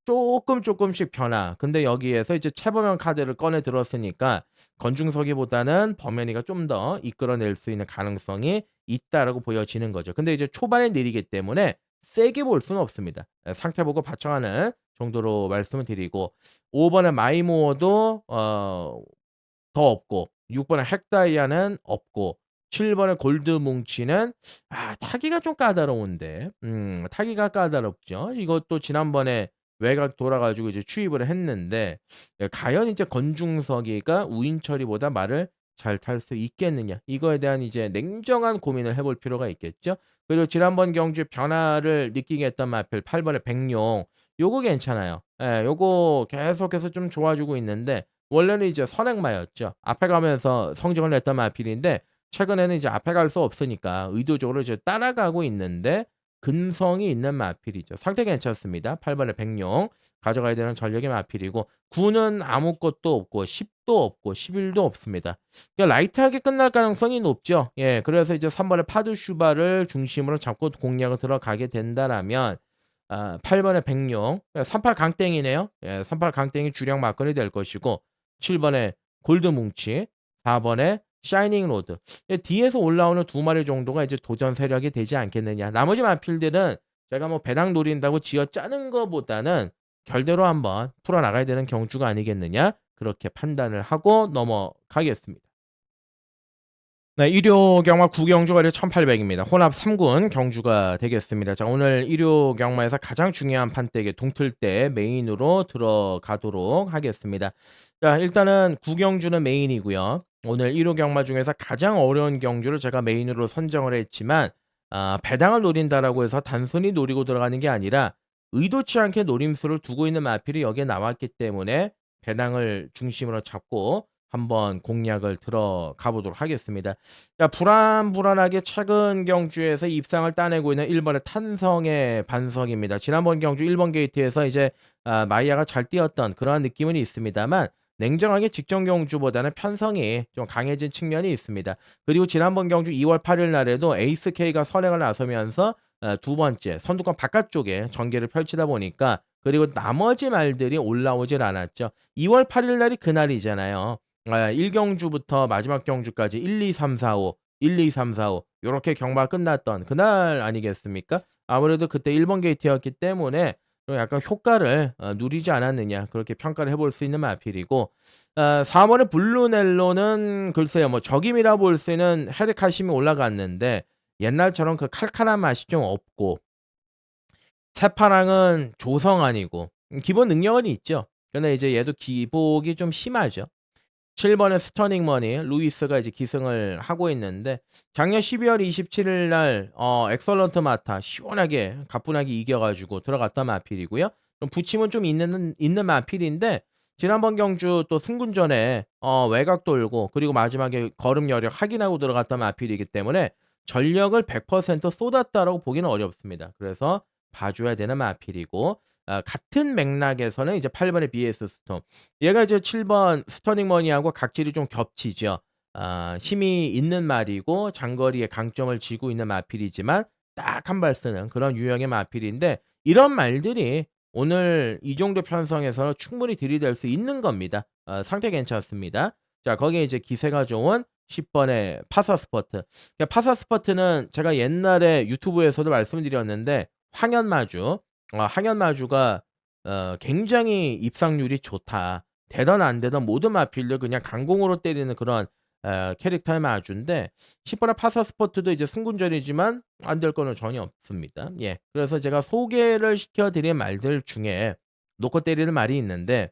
쪼끔씩 변화. 근데 여기에서 이제 최범현 카드를 꺼내 들었으니까 건중서기보다는 범현이가 좀 더 이끌어낼 수 있는 가능성이 있다라고 보여지는 거죠. 근데 이제 초반에 느리기 때문에 세게 볼 수는 없습니다. 상태 보고 바쳐가는 정도로 말씀을 드리고 5 번의 마이모어도 더 없고 6 번의 핵다이아는 없고 7 번의 골드 뭉치는 타기가 좀 까다로운데 타기가 까다롭죠. 이것도 지난번에 외곽 돌아 가지고 이제 추입을 했는데 과연 이제 건중석이가 우인철이보다 말을 잘 탈 수 있겠느냐. 이거에 대한 이제 냉정한 고민을 해볼 필요가 있겠죠. 그리고 지난번 경주에 변화를 느끼게 했던 마필 8 번의 백룡 요거 괜찮아요. 예 요거 계속해서 좀 좋아 주고 있는데 원래는 이제 선행마였죠. 앞에 가면서 성적을 냈던 마필인데 최근에는 이제 앞에 갈 수 없으니까 의도적으로 이제 따라가고 있는데 근성이 있는 마필이죠. 상태 괜찮습니다. 8 번의 백룡 가져가야 되는 전력의 마필이고 9는 아무것도 없고 10도 없고 11도 없습니다. 그러니까 라이트하게 끝날 가능성이 높죠. 예. 그래서 이제 3 번의 파드 슈바를 중심으로 잡고 공략을 들어가게 된다라면 8 번의 백룡 38 강땡이네요. 예. 38 강땡이 주력 막건이 될 것이고 7 번의 골드 뭉치, 4 번의 샤이닝 로드. 뒤에서 올라오는 2 마리 정도가 이제 도전 세력이 되지 않겠느냐. 나머지 마필들은 제가 뭐 배당 노린다고 쥐어짜는 거보다는 결대로 한번 풀어 나가야 되는 경주가 아니겠느냐. 그렇게 판단을 하고 넘어가겠습니다. 네. 일요 경마 구경주가 1,800 입니다. 혼합 3군 경주가 되겠습니다. 자 오늘 일요 경마에서 가장 중요한 판때기 동틀대 메인으로 들어가도록 하겠습니다. 자 일단은 구경주는 메인이고요. 오늘 일요 경마 중에서 가장 어려운 경주를 제가 메인으로 선정을 했지만 배당을 노린다라고 해서 단순히 노리고 들어가는 게 아니라 의도치 않게 노림수를 두고 있는 마필이 여기에 나왔기 때문에 배당을 중심으로 잡고 한번 공략을 들어가 보도록 하겠습니다. 자 불안불안하게 최근 경주에서 입상을 따내고 있는 1 번의 탄성의 반석입니다. 지난번 경주 1번 게이트에서 이제 마이야가 잘 뛰었던 그러한 느낌은 있습니다만 냉정하게 직전 경주보다는 편성이 좀 강해진 측면이 있습니다. 그리고 지난번 경주 2 월 8일 날에도 에이스 K가 선행을 나서면서 두 번째 선두권 바깥쪽에 전개를 펼치다 보니까 그리고 나머지 말들이 올라오질 않았죠. 2월 8일 날이 그날이잖아요. 1 경주부터 마지막 경주까지 1, 2, 3, 4, 5, 1, 2, 3, 4, 5 요렇게 경마가 끝났던 그날 아니겠습니까? 아무래도 그때 1번 게이트였기 때문에 좀 약간 효과를 누리지 않았느냐 그렇게 평가를 해볼 수 있는 마필이고 4 번의 블루넬로는 글쎄요 뭐 적임이라 볼 수 있는 헤르카심이 올라갔는데 옛날처럼 그 칼칼한 맛이 좀 없고 새파랑은 조성 아니고 기본 능력은 있죠. 근데 이제 얘도 기복이 좀 심하죠. 7 번의 스터닝 머니 루이스가 이제 기승을 하고 있는데 작년 12월 27일 날 엑설런트 마타 시원하게 가뿐하게 이겨 가지고 들어갔던 마필이고요. 좀 부침은 좀 있는 마필인데 지난번 경주 또 승군전에 외곽 돌고 그리고 마지막에 걸음 여력 확인하고 들어갔던 마필이기 때문에 전력을 100% 쏟았다라고 보기는 어렵습니다. 그래서 봐 줘야 되는 마필이고 같은 맥락에서는 이제 8 번의 BS 스톰 얘가 이제 7번 스터닝 머니하고 각질이 좀 겹치죠. 힘이 있는 말이고 장거리에 강점을 쥐고 있는 마필이지만 딱 한 발 쓰는 그런 유형의 마필인데 이런 말들이 오늘 이 정도 편성에서는 충분히 들이댈 수 있는 겁니다. 상태 괜찮습니다. 자 거기에 이제 기세가 좋은 10 번의 파사스퍼트. 파사스퍼트는 제가 옛날에 유튜브에서도 말씀을 드렸는데 황현마주 황현마주가 굉장히 입상률이 좋다. 되든 안 되든 모든 마필을 그냥 강공으로 때리는 그런 캐릭터의 마주인데 10 번의 파사스포트도 이제 승군전이지만 안 될 거는 전혀 없습니다. 예. 그래서 제가 소개를 시켜 드린 말들 중에 놓고 때리는 말이 있는데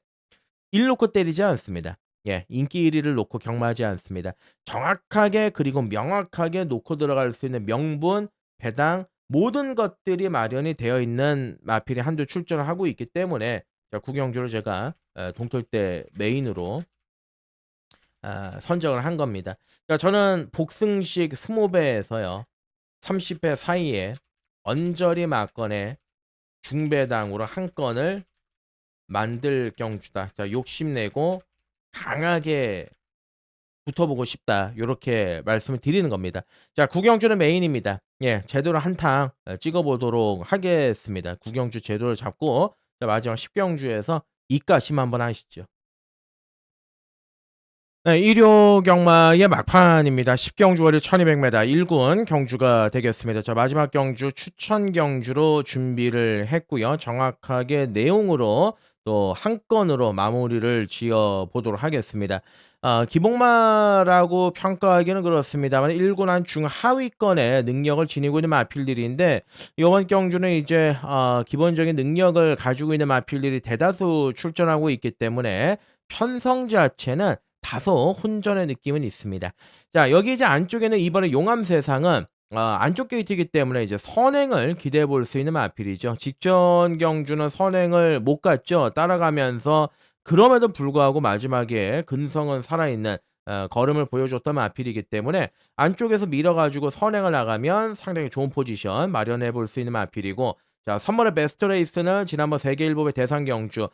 1 놓고 때리지 않습니다. 예, 인기 1위를 놓고 경마하지 않습니다. 정확하게 그리고 명확하게 놓고 들어갈 수 있는 명분, 배당 모든 것들이 마련이 되어 있는 마필이 한두 출전을 하고 있기 때문에 자 구경주를 제가 동떨대 메인으로 선정을 한 겁니다. 그러니까 저는 복승식 20배에서요. 30배 사이에 언저리 막건에 중배당으로 한 건을 만들 경주다. 자, 욕심내고 강하게 붙어보고 싶다. 요렇게 말씀을 드리는 겁니다. 자, 구경주는 메인입니다. 예, 제대로 한탕 찍어보도록 하겠습니다. 구경주 제도를 잡고 자, 마지막 10경주에서 이가심 한번 하시죠. 네, 1호 경마의 막판입니다. 10경주 거리 1200m 1군 경주가 되겠습니다. 자, 마지막 경주 추천 경주로 준비를 했고요. 정확하게 내용으로 또 한 건으로 마무리를 지어 보도록 하겠습니다. 기복마라고 평가하기는 그렇습니다만 1군 한 중하위권의 능력을 지니고 있는 마필들인데 이번 경주는 이제 기본적인 능력을 가지고 있는 마필들이 대다수 출전하고 있기 때문에 편성 자체는 다소 혼전의 느낌은 있습니다. 자, 여기 이제 안쪽에는 이번에 용암세상은 안쪽 게이트이기 때문에 이제 선행을 기대해 볼 수 있는 마필이죠. 직전 경주는 선행을 못 갔죠. 따라가면서 그럼에도 불구하고 마지막에 근성은 살아있는 걸음을 보여줬던 마필이기 때문에 안쪽에서 밀어가지고 선행을 나가면 상당히 좋은 포지션 마련해 볼 수 있는 마필이고 자, 3번의 베스트 레이스는 지난번 세계일보의 대상 경주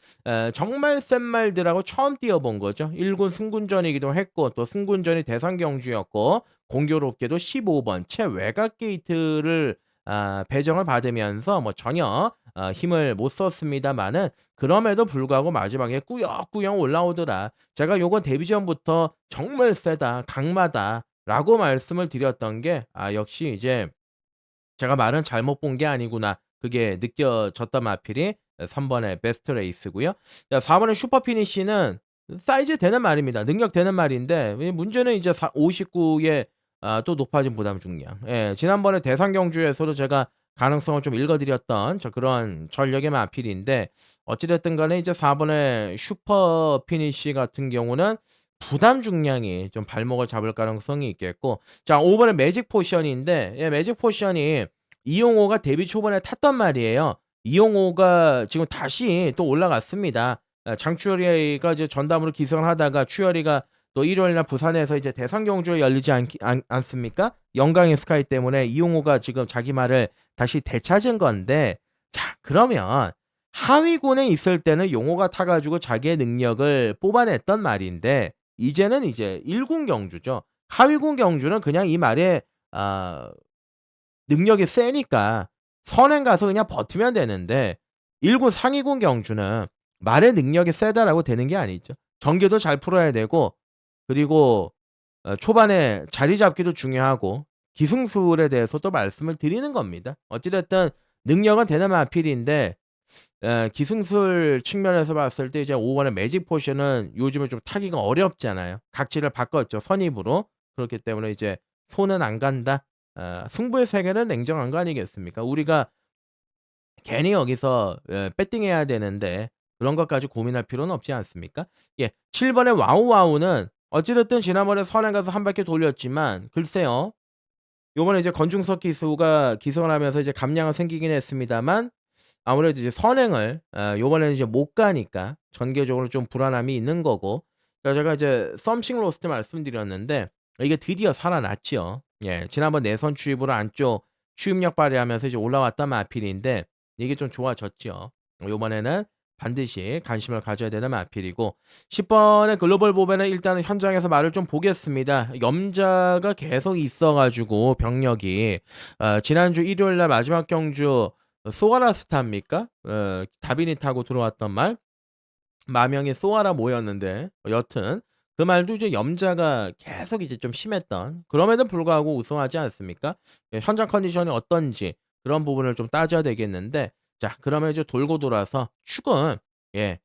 정말 센 말들하고 처음 뛰어본 거죠. 1군 승군전이기도 했고 또 승군전이 대상 경주였고 공교롭게도 15번 최외곽 게이트를 배정을 받으면서 뭐 전혀 힘을 못 썼습니다만은 그럼에도 불구하고 마지막에 꾸역꾸역 올라오더라. 제가 요건 데뷔 전부터 정말 세다, 강마다라고 말씀을 드렸던 게 역시 이제 제가 말은 잘못 본 게 아니구나. 그게 느껴졌던 마필이 3번의 베스트 레이스고요. 자, 4번의 슈퍼 피니쉬는 사이즈 되는 말입니다. 능력 되는 말인데 문제는 이제 59의 또 높아진 부담 중량. 예, 지난번에 대상 경주에서도 제가 가능성을 좀 읽어드렸던 그런 전력의 마필인데 어찌 됐든 간에 이제 4번의 슈퍼 피니쉬 같은 경우는 부담 중량이 좀 발목을 잡을 가능성이 있겠고 자, 5번의 매직 포션인데 예, 매직 포션이 이용호가 데뷔 초반에 탔던 말이에요. 이용호가 지금 다시 또 올라갔습니다. 장추열이가 이제 전담으로 기승을 하다가 추열이가 또 일요일 날 부산에서 이제 대상 경주가 열리지 않습니까? 영광의 스카이 때문에 이용호가 지금 자기 말을 다시 되찾은 건데 자, 그러면 하위군에 있을 때는 용호가 타가지고 자기의 능력을 뽑아냈던 말인데 이제는 이제 1군 경주죠. 하위군 경주는 그냥 이 말에 아 능력이 세니까 선행 가서 그냥 버티면 되는데 1군 상위군 경주는 말의 능력이 세다라고 되는 게 아니죠. 전개도 잘 풀어야 되고 그리고 초반에 자리 잡기도 중요하고 기승술에 대해서 또 말씀을 드리는 겁니다. 어찌 됐든 능력은 되는 마필인데 기승술 측면에서 봤을 때 이제 5번의 매직 포션은 요즘에 좀 타기가 어렵잖아요. 각지를 바꿨죠, 선입으로. 그렇기 때문에 이제 손은 안 간다. 승부의 세계는 냉정한 거 아니겠습니까? 우리가 괜히 여기서 배팅해야 되는데 그런 것까지 고민할 필요는 없지 않습니까? 예. 7번의 와우와우는 어찌 됐든 지난번에 선행 가서 한 바퀴 돌렸지만 글쎄요. 요번에 이제 건중석 기수가 기승을 하면서 이제 감량은 생기긴 했습니다만 아무래도 이제 선행을 요번에는 이제 못 가니까 전개적으로 좀 불안함이 있는 거고 제가 이제 썸씽 로스트 말씀드렸는데 이게 드디어 살아났죠. 예. 지난번 내선 추입으로 안쪽 추입력 발휘하면서 이제 올라왔던 마필인데 이게 좀 좋아졌죠. 요번에는 반드시 관심을 가져야 되는 마필이고 10번의 글로벌 보배는 일단은 현장에서 말을 좀 보겠습니다. 염자가 계속 있어 가지고 병력이 지난주 일요일 날 마지막 경주 소아라스타입니까? 다빈이 타고 들어왔던 말 마명의 소아라 모였는데 여튼 그 말도 이제 염자가 계속 이제 좀 심했던 그럼에도 불구하고 우승하지 않습니까? 예, 현장 컨디션이 어떤지 그런 부분을 좀 따져야 되겠는데 자 그러면 이제 돌고 돌아서 축은 예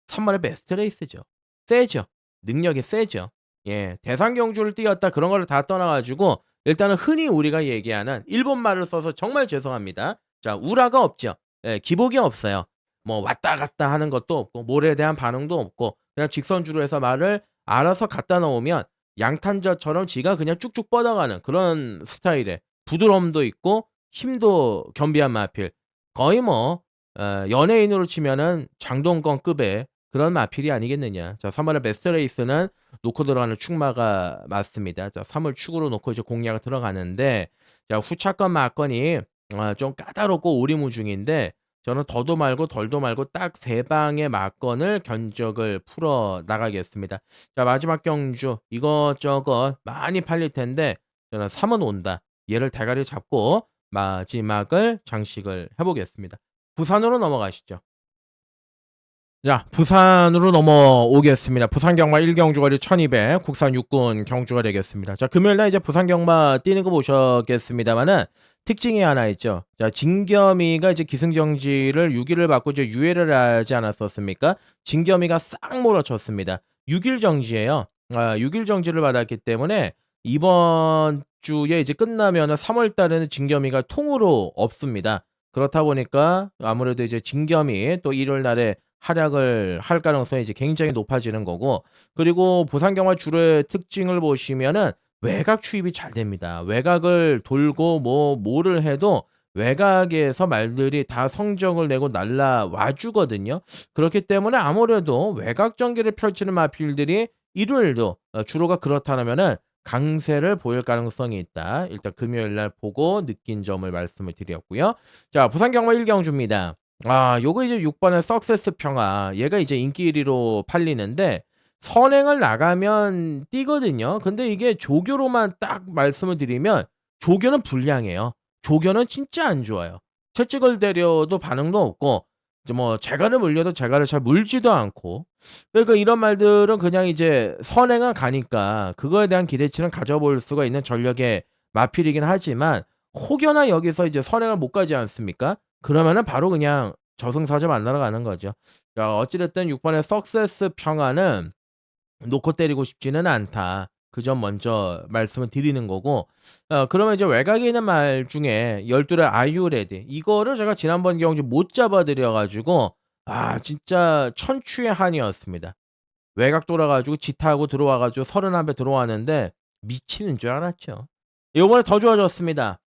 3번의 베스트 레이스죠. 세죠. 능력이 세죠. 예 대상 경주를 뛰었다 그런 거를 다 떠나 가지고 일단은 흔히 우리가 얘기하는 일본 말을 써서 정말 죄송합니다. 자 우라가 없죠. 예 기복이 없어요. 뭐 왔다 갔다 하는 것도 없고 몰에 대한 반응도 없고 그냥 직선주로 해서 말을 알아서 갖다 놓으면 양탄자처럼 지가 그냥 쭉쭉 뻗어가는 그런 스타일의 부드러움도 있고 힘도 겸비한 마필. 거의 뭐 연예인으로 치면은 장동건급의 그런 마필이 아니겠느냐. 자 3 월의 베스트 레이스는 놓고 들어가는 축마가 맞습니다. 자 3월 축으로 놓고 이제 공략을 들어가는데 자 후차권 맞건이 좀 까다롭고 오리무중인데 저는 더도 말고 덜도 말고 딱 3 방의 맞건을 견적을 풀어 나가겠습니다. 자 마지막 경주 이것저것 많이 팔릴 텐데 저는 3은 온다. 얘를 대가리 잡고 마지막을 장식을 해 보겠습니다. 부산으로 넘어가시죠. 자 부산으로 넘어오겠습니다. 부산 경마 1 경주 거리 1200 국산 육군 경주가 되겠습니다. 자 금요일 날 이제 부산 경마 뛰는 거 보셨겠습니다마는 특징이 하나 있죠. 자 진겸이가 이제 기승정지를 6 일을 받고 이제 유예를 하지 않았었습니까? 진겸이가 싹 몰아쳤습니다. 6일 정지예요. 6일 정지를 받았기 때문에 이번 주에 이제 끝나면은 3월 달에는 진겸이가 통으로 없습니다. 그렇다 보니까 아무래도 이제 진겸이 또 일요일 날에 활약을 할 가능성이 이제 굉장히 높아지는 거고 그리고 부산 경마 주의 특징을 보시면은 외곽 추입이 잘 됩니다. 외곽을 돌고 뭐를 해도 외곽에서 말들이 다 성적을 내고 날라와 주거든요. 그렇기 때문에 아무래도 외곽 전개를 펼치는 마필들이 일요일도 주로가 그렇다면은 강세를 보일 가능성이 있다. 일단 금요일 날 보고 느낀 점을 말씀을 드렸고요. 자, 부산 경마 1 경주입니다. 요거 이제 6 번의 석세스 평화. 얘가 이제 인기 1 위로 팔리는데 선행을 나가면 뛰거든요. 근데 이게 조교로만 딱 말씀을 드리면 조교는 불량해요. 조교는 진짜 안 좋아요. 채찍을 때려도 반응도 없고 이제 뭐 재갈을 물려도 재갈을 잘 물지도 않고 그러니까 이런 말들은 그냥 이제 선행은 가니까 그거에 대한 기대치는 가져볼 수가 있는 전력의 마필이긴 하지만 혹여나 여기서 이제 선행을 못 가지 않습니까? 그러면은 바로 그냥 저승사자 만나러 가는 거죠. 자 어찌 됐든 6 번의 석세스 평화는 놓고 때리고 싶지는 않다. 그 점 먼저 말씀을 드리는 거고 그러면 이제 외곽에 있는 말 중에 12의 Are You Ready 이거를 제가 지난번 경주 못 잡아 드려 가지고 진짜 천추의 한이었습니다. 외곽 돌아 가지고 지타하고 들어와 가지고 31배 들어왔는데 미치는 줄 알았죠. 요번에 더 좋아졌습니다.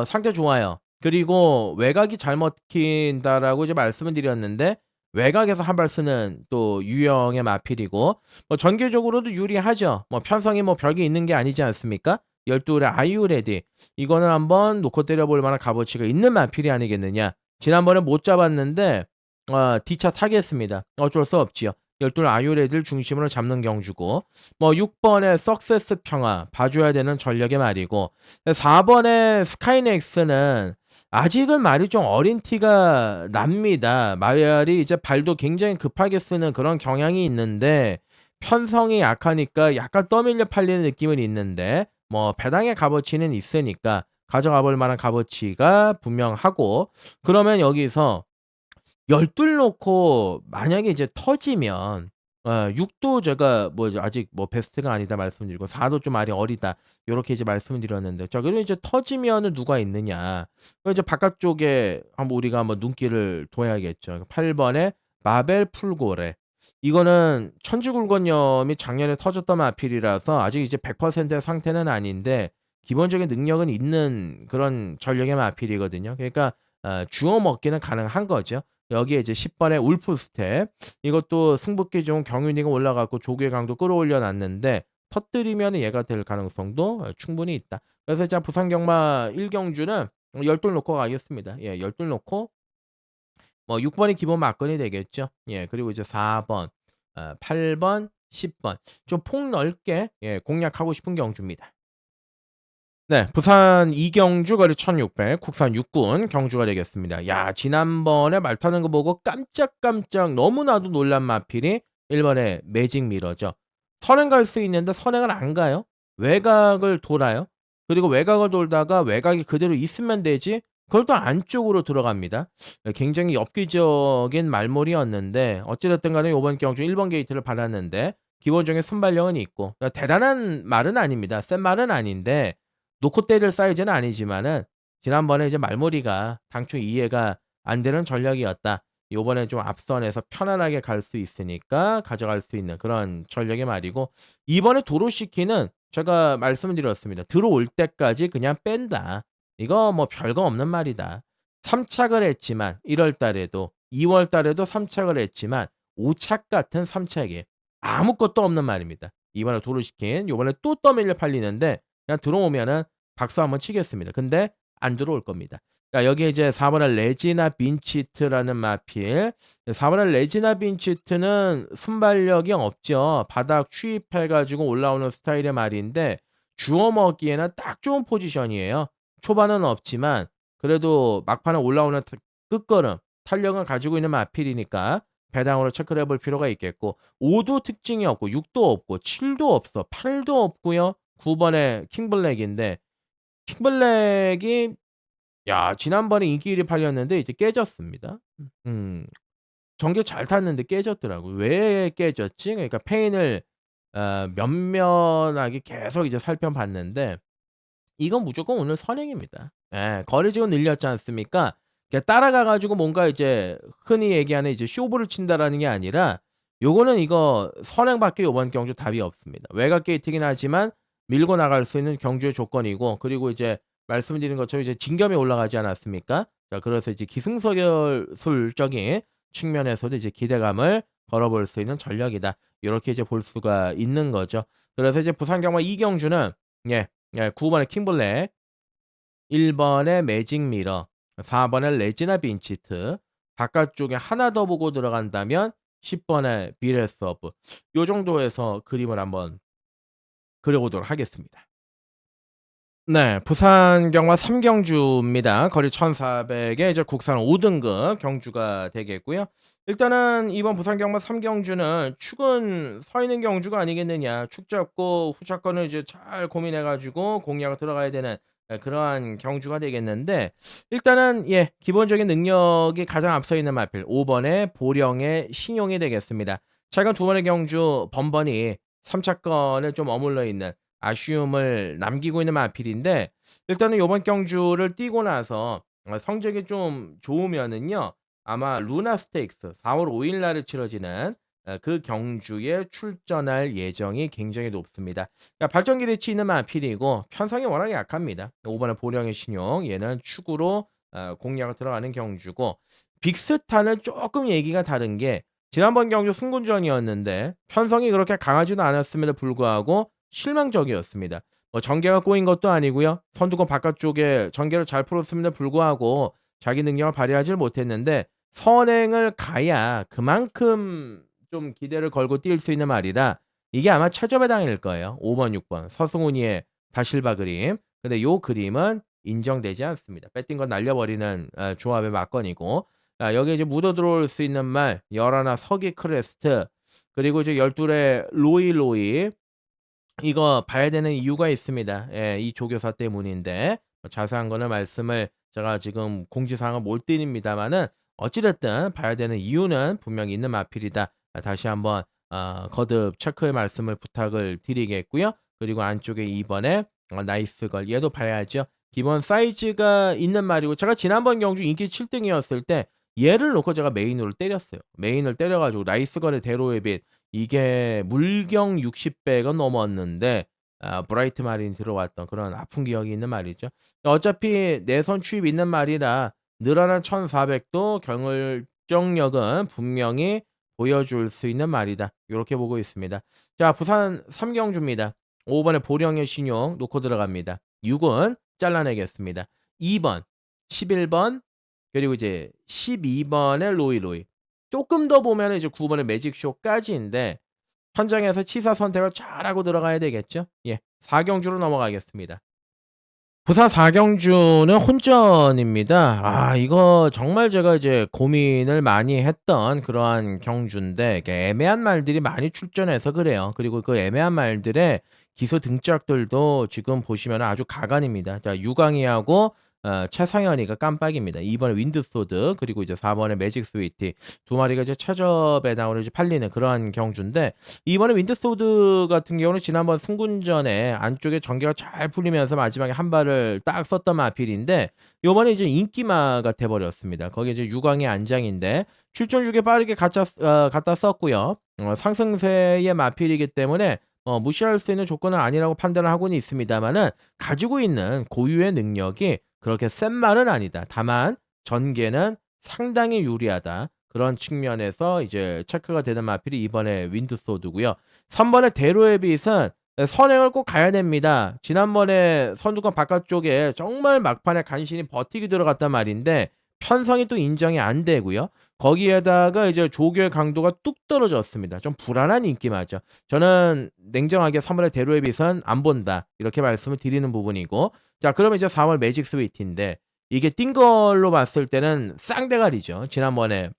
상태 좋아요. 그리고 "외곽이 잘 먹힌다."라고 이제 말씀을 드렸는데 외곽에서 한 발 쓰는 또 유형의 마필이고 뭐 전개적으로도 유리하죠. 뭐 편성이 뭐 별게 있는 게 아니지 않습니까? 12의 Are You Ready 이거는 한번 놓고 때려 볼 만한 값어치가 있는 마필이 아니겠느냐. 지난번에 못 잡았는데 D차 타겠습니다. 어쩔 수 없지요. 12의 Are You Ready를 중심으로 잡는 경주고 뭐 6 번의 석세스 평화 봐줘야 되는 전력의 말이고 4 번의 스카이넥스는 아직은 말이 좀 어린 티가 납니다. 말이 이제 발도 굉장히 급하게 쓰는 그런 경향이 있는데 편성이 약하니까 약간 떠밀려 팔리는 느낌은 있는데 뭐 배당의 값어치는 있으니까 가져가 볼 만한 값어치가 분명하고 그러면 여기서 열둘 놓고 만약에 이제 터지면 6도 제가 뭐 이제 아직 뭐 베스트가 아니다 말씀드리고 4도 좀 아직 어리다 요렇게 이제 말씀을 드렸는데 자 그러면 이제 터지면은 누가 있느냐. 이제 바깥쪽에 한번 우리가 한번 눈길을 둬야겠죠. 8 번의 마벨 풀고래. 이거는 천지굴건염이 작년에 터졌던 마필이라서 아직 이제 100%의 상태는 아닌데 기본적인 능력은 있는 그런 전력의 마필이거든요. 그러니까 주워 먹기는 가능한 거죠. 여기에 이제 10 번의 울프 스텝 이것도 승부기 좋은 경윤이가 올라 갖고 조교의 강도 끌어올려 놨는데 터뜨리면은 얘가 될 가능성도 충분히 있다. 그래서 일단 부산 경마 1 경주는 열돌 놓고 가겠습니다. 예 열돌 놓고 뭐 6 번이 기본 막건이 되겠죠. 예 그리고 이제 4 번, 8 번, 10번 좀 폭넓게 공략하고 싶은 경주입니다. 네. 부산 이경주 거리 1600 국산 육군 경주가 되겠습니다. 야 지난번에 말 타는 거 보고 깜짝깜짝 너무나도 놀란 마필이 1 번의 매직 미러죠. 선행 갈 수 있는데 선행을 안 가요. 외곽을 돌아요. 그리고 외곽을 돌다가 외곽이 그대로 있으면 되지 그걸 또 안쪽으로 들어갑니다. 굉장히 엽기적인 말몰이였는데 어찌 됐든 간에 요번 경주 1번 게이트를 받았는데 기본적인 순발력은 있고 대단한 말은 아닙니다. 센 말은 아닌데 놓고 때릴 사이즈는 아니지만은 지난번에 이제 말몰이가 당초 이해가 안 되는 전략이었다. 요번에 좀 앞선에서 편안하게 갈 수 있으니까 가져갈 수 있는 그런 전력의 말이고 이번에 도로시키는 제가 말씀을 드렸습니다. "들어올 때까지 그냥 뺀다." 이거 뭐 별거 없는 말이다. 3착을 했지만 1월 달에도 2월 달에도 3착을 했지만 5착 같은 3착이에요. 아무것도 없는 말입니다. 이번에 도로시킨 요번에 또 떠밀려 팔리는데 그냥 들어오면은 박수 한번 치겠습니다. 근데 안 들어올 겁니다. 자 여기에 이제 4 번에 레지나 빈치트라는 마필. 4 번에 레지나 빈치트는 순발력이 없죠. 바닥 추입해 가지고 올라오는 스타일의 말인데 주워 먹기에는 딱 좋은 포지션이에요. 초반은 없지만 그래도 막판에 올라오는 끝걸음 탄력은 가지고 있는 마필이니까 배당으로 체크를 해볼 필요가 있겠고 5도 특징이 없고 6도 없고 7도 없어. 8도 없고요. 9 번에 킹블랙인데 킹블랙이 야 지난번에 인기 1위 팔렸는데 이제 깨졌습니다. 음. 전개 잘 탔는데 깨졌더라고요. 왜 깨졌지? 그러니까 페인을 면면하게 계속 이제 살펴봤는데 이건 무조건 오늘 선행입니다. 예. 거래지금 늘렸지 않습니까? 그러니까 따라가 가지고 뭔가 이제 흔히 얘기하는 이제 쇼부를 친다라는 게 아니라 요거는 이거 선행밖에 요번 경주 답이 없습니다. 외곽 게이트이긴 하지만 밀고 나갈 수 있는 경주의 조건이고 그리고 이제 말씀드린 것처럼 이제 진겸이 올라가지 않았습니까? 자 그래서 이제 기승설결술적인 측면에서도 이제 기대감을 걸어볼 수 있는 전력이다. 요렇게 이제 볼 수가 있는 거죠. 그래서 이제 부산 경마 이 경주는 예 9 번에 킹블랙, 1 번에 매직 미러, 4 번에 레지나 빈치트, 바깥쪽에 하나 더 보고 들어간다면 10 번에 비레스오브 요 정도에서 그림을 한번 그려 보도록 하겠습니다. 네. 부산 경마 3 경주입니다. 거리 1,400에 이제 국산 5 등급 경주가 되겠고요. 일단은 이번 부산 경마 3 경주는 축은 서 있는 경주가 아니겠느냐. 축 잡고 후차권을 이제 잘 고민해 가지고 공략을 들어가야 되는 그러한 경주가 되겠는데 일단은 예 기본적인 능력이 가장 앞서 있는 마필 5 번의 보령의 신용이 되겠습니다. 최근 2 번의 경주 번번이 3 차권에 좀 어물러 있는 아쉬움을 남기고 있는 마필인데 일단은 요번 경주를 뛰고 나서 성적이 좀 좋으면은요. 아마 루나 스테이크스 4월 5일 날에 치러지는 그 경주에 출전할 예정이 굉장히 높습니다. 그러니까 발전기 리치 있는 마필이고 편성이 워낙에 약합니다. 5 번에 보령의 신용 얘는 축으로 공략을 들어가는 경주고 빅스타는 쪼끔 얘기가 다른 게 지난번 경주 승군전이었는데 편성이 그렇게 강하지는 않았음에도 불구하고 실망적이었습니다. 뭐 전개가 꼬인 것도 아니고요. 선두권 바깥쪽에 전개를 잘 풀었음에도 불구하고 자기 능력을 발휘하지를 못했는데 선행을 가야 그만큼 좀 기대를 걸고 뛸 수 있는 말이라 이게 아마 최저배 당일 거예요. 5 번, 6번 서승훈이의 다실바 그림. 근데 요 그림은 인정되지 않습니다. 뺏긴 건 날려버리는 조합의 막건이고 여기에 이제 묻어 들어올 수 있는 말 11 서기 크레스트 그리고 이제 12의 로이 이거 봐야 되는 이유가 있습니다. 예, 이 조교사 때문인데 자세한 거는 말씀을 제가 지금 공지사항을 못 드립니다마는 어찌 됐든 봐야 되는 이유는 분명히 있는 마필이다. 다시 한번 거듭 체크의 말씀을 부탁을 드리겠고요. 그리고 안쪽에 2 번에 나이스 걸 얘도 봐야죠. 기본 사이즈가 있는 말이고 제가 지난번 경주 인기 7 등이었을 때 얘를 놓고 제가 메인으로 때렸어요. 메인을 때려 가지고 나이스 걸의 대로의 빛 이게 물경 60배가 넘었는데 브라이트 마린이 들어왔던 그런 아픈 기억이 있는 말이죠. 어차피 내선 추입 있는 말이라 늘어난 1,400도 경을정력은 분명히 보여줄 수 있는 말이다. 요렇게 보고 있습니다. 자 부산 3 경주입니다. 5 번에 보령의 신용 놓고 들어갑니다. 6은 잘라내겠습니다. 2 번, 11번 그리고 이제 12 번에 로이. 쪼끔 더 보면은 이제 9 번의 매직쇼까지인데 현장에서 치사 선택을 잘하고 들어가야 되겠죠. 예. 4 경주로 넘어가겠습니다. 부산 4 경주는 혼전입니다. 이거 정말 제가 이제 고민을 많이 했던 그러한 경주인데 이게 애매한 말들이 많이 출전해서 그래요. 그리고 그 애매한 말들의 기소 등짝들도 지금 보시면은 아주 가관입니다. 자 유광희하고 최상현이가 깜빡입니다. 2번에 윈드소드 그리고 이제 4번에 매직 스위티 두 마리가 이제 최저 배당으로 이제 팔리는 그러한 경주인데 이번에 윈드소드 같은 경우는 지난번 승군전에 안쪽에 전개가 잘 풀리면서 마지막에 한 발을 딱 썼던 마필인데 요번에 이제 인기마가 돼버렸습니다. 거기 이제 유광의 안장인데 출전 6에 빠르게 갖다 썼고요. 상승세의 마필이기 때문에 무시할 수 있는 조건은 아니라고 판단을 하고는 있습니다만은 가지고 있는 고유의 능력이 그렇게 센 말은 아니다. 다만 전개는 상당히 유리하다. 그런 측면에서 이제 체크가 되는 마필이 이번에 윈드소드고요. 3번의 대로의 빛은 선행을 꼭 가야 됩니다. 지난번에 선두권 바깥쪽에 정말 막판에 간신히 버티기 들어갔단 말인데 편성이 또 인정이 안 되고요. 거기에다가 이제 조교의 강도가 뚝 떨어졌습니다. 좀 불안한 인기마죠. 저는 냉정하게 3번의 대로의 빛은 안 본다. 이렇게 말씀을 드리는 부분이고 자 그러면 이제 4번 매직 스위트인데 이게 뛴 걸로 봤을 때는 쌍대가리죠. 지난번에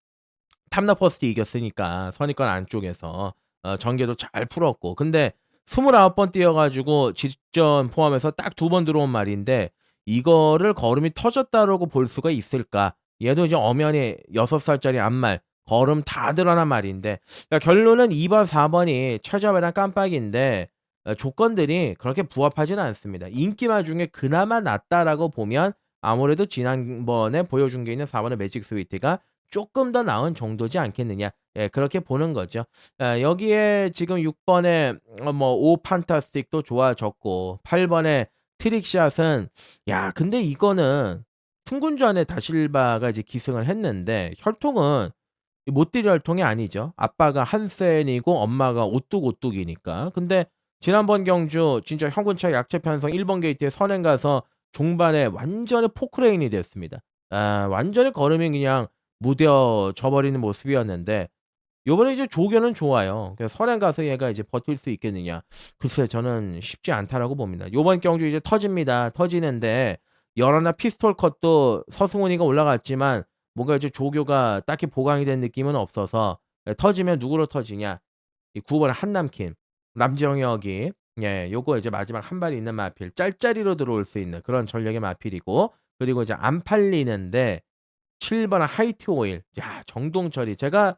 탐나퍼스트 이겼으니까 선입관 안쪽에서 전개도 잘 풀었고 근데 29번 뛰어가지고 직전 포함해서 딱 2번 들어온 말인데 이거를 걸음이 터졌다라고 볼 수가 있을까? 얘도 이제 엄연히 6살짜리 암말 걸음 다 드러난 말인데 그러니까 결론은 2번 4번이 최저배당 깜빡인데 조건들이 그렇게 부합하지는 않습니다. 인기마 중에 그나마 낫다라고 보면 아무래도 지난번에 보여준 게 있는 4번의 매직 스위트가 조금 더 나은 정도지 않겠느냐. 예, 그렇게 보는 거죠. 여기에 지금 6번에 오 판타스틱도 좋아졌고 8번에 트릭샷은 야, 근데 이거는 승군전에 다실바가 이제 기승을 했는데 혈통은 못들이 혈통이 아니죠. 아빠가 한센이고 엄마가 오뚝오뚝이니까. 근데 지난번 경주 진짜 현군차 약체 편성 1번 게이트에 선행 가서 중반에 완전히 포크레인이 됐습니다. 완전히 걸음이 그냥 무뎌져 버리는 모습이었는데 요번에 이제 조견은 좋아요. 그래서 선행 가서 얘가 이제 버틸 수 있겠느냐. 글쎄 저는 쉽지 않다라고 봅니다. 요번 경주 이제 터집니다. 터지는데 열하나 피스톨 컷도 서승훈이가 올라갔지만 뭔가 이제 조교가 딱히 보강이 된 느낌은 없어서 터지면 누구로 터지냐. 이 9번 한남킨 남정혁이 요거 이제 마지막 한 발이 있는 마필 짤짤이로 들어올 수 있는 그런 전력의 마필이고 그리고 이제 안 팔리는데 7번 하이트 오일. 야, 정동철이 제가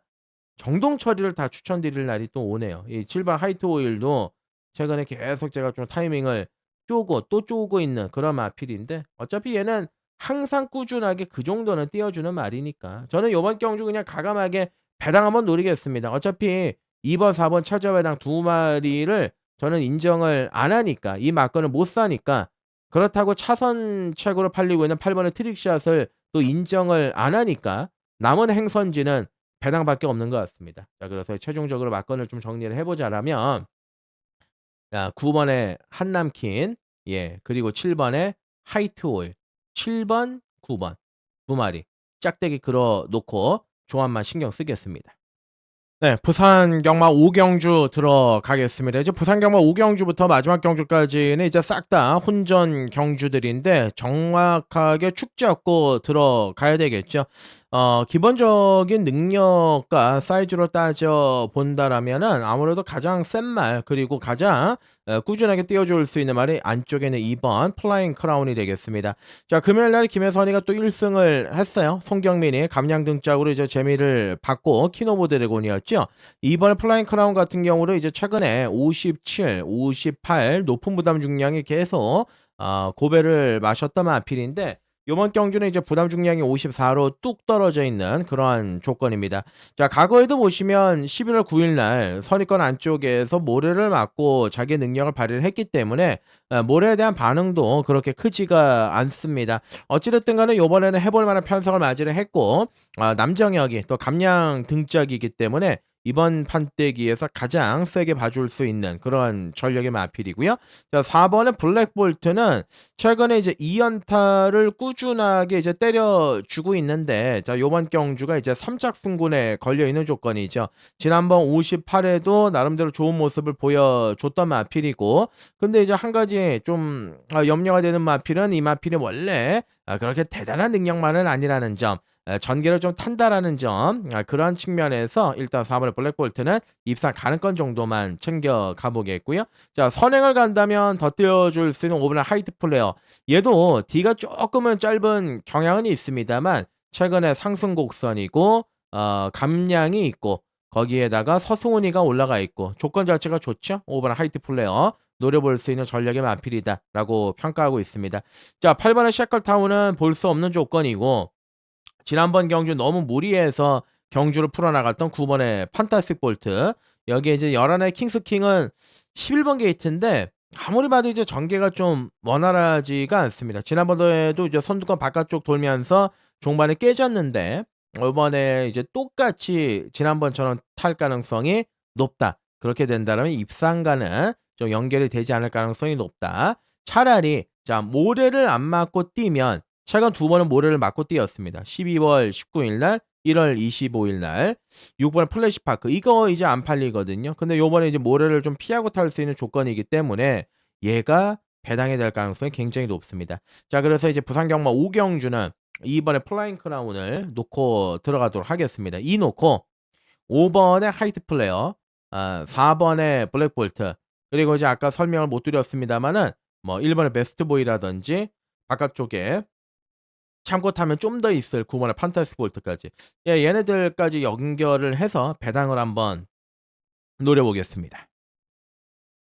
정동철이를 다 추천드릴 날이 또 오네요. 이 7번 하이트 오일도 최근에 계속 제가 좀 타이밍을 쪼고 또 쪼고 있는 그런 마필인데 어차피 얘는 항상 꾸준하게 그 정도는 띄워주는 말이니까 저는 요번 경주 그냥 과감하게 배당 한번 노리겠습니다. 어차피 2번, 4번 차저 배당 두 마리를 저는 인정을 안 하니까 이 막건을 못 사니까 그렇다고 차선책으로 팔리고 있는 8번의 트릭샷을 또 인정을 안 하니까 남은 행선지는 배당밖에 없는 것 같습니다. 자, 그래서 최종적으로 막건을 좀 정리를 해보자라면, 자, 9번에 한남킨, 예, 그리고 7번에 하이트올, 7번, 9번 두 마리 짝대기 걸어 놓고 조합만 신경 쓰겠습니다. 네, 부산 경마 5경주 들어가겠습니다. 이제 부산 경마 5경주부터 마지막 경주까지는 이제 싹 다 혼전 경주들인데 정확하게 축 잡고 들어가야 되겠죠. 기본적인 능력과 사이즈로 따져 본다라면은 아무래도 가장 센 말 그리고 가장 꾸준하게 띄워줄 수 있는 말이 안쪽에는 2번 플라잉 크라운이 되겠습니다. 자, 금요일 날 김혜선이가 또 1승을 했어요. 송경민이 감량 등짝으로 이제 재미를 받고 키노보 드래곤이었죠. 이번 플라잉 크라운 같은 경우로 이제 최근에 57, 58 높은 부담 중량이 계속 고배를 마셨던 마필인데 요번 경주는 이제 부담 중량이 54로 뚝 떨어져 있는 그러한 조건입니다. 자, 과거에도 보시면 11월 9일 날 선입권 안쪽에서 모래를 맞고 자기의 능력을 발휘를 했기 때문에 모래에 대한 반응도 그렇게 크지가 않습니다. 어찌됐든 간에 요번에는 해볼 만한 편성을 맞이를 했고 남정혁이 또 감량 등짝이기 때문에 이번 판때기에서 가장 세게 봐줄 수 있는 그런 전력의 마필이고요. 자, 4번의 블랙볼트는 최근에 이제 2연타를 꾸준하게 이제 때려주고 있는데, 자, 요번 경주가 이제 3작 승군에 걸려있는 조건이죠. 지난번 58에도 나름대로 좋은 모습을 보여줬던 마필이고, 근데 이제 한 가지 좀 염려가 되는 마필은 이 마필이 원래 그렇게 대단한 능력만은 아니라는 점. 전개를 좀 탄다라는 점, 그런 측면에서 일단 4번의 블랙볼트는 입상 가능권 정도만 챙겨가 보겠고요. 자, 선행을 간다면 더 띄워줄 수 있는 5번의 하이트 플레이어. 얘도 D가 조금은 짧은 경향은 있습니다만 최근에 상승 곡선이고 감량이 있고 거기에다가 서승훈이가 올라가 있고 조건 자체가 좋죠. 5번 하이트 플레이어 노려볼 수 있는 전략의 만필이다라고 평가하고 있습니다. 자, 8번의 셰컬타운은 볼 수 없는 조건이고 지난번 경주 너무 무리해서 경주를 풀어나갔던 9번의 판타스틱 볼트. 여기에 이제 11의 킹스킹은 11번 게이트인데 아무리 봐도 이제 전개가 좀 원활하지가 않습니다. 지난번에도 이제 선두권 바깥쪽 돌면서 종반에 깨졌는데 이번에 이제 똑같이 지난번처럼 탈 가능성이 높다. 그렇게 된다면 입상과는 좀 연결이 되지 않을 가능성이 높다. 차라리 자, 모래를 안 맞고 뛰면 최근 두 번은 모래를 맞고 뛰었습니다. 12월 19일 날, 1월 25일 날, 6번의 플래시파크. 이거 이제 안 팔리거든요. 근데 요번에 이제 모래를 좀 피하고 탈 수 있는 조건이기 때문에 얘가 배당이 될 가능성이 굉장히 높습니다. 자, 그래서 이제 부산 경마 5경주는 2번의 플라잉 크라운을 놓고 들어가도록 하겠습니다. 이 놓고 5번의 하이트 플레이어, 4번의 블랙볼트, 그리고 이제 아까 설명을 못 드렸습니다만은 뭐 1번의 베스트보이라든지 바깥쪽에 참고 타면 좀 더 있을 9번의 판타스틱 볼트까지. 예, 얘네들까지 연결을 해서 배당을 한번 노려보겠습니다.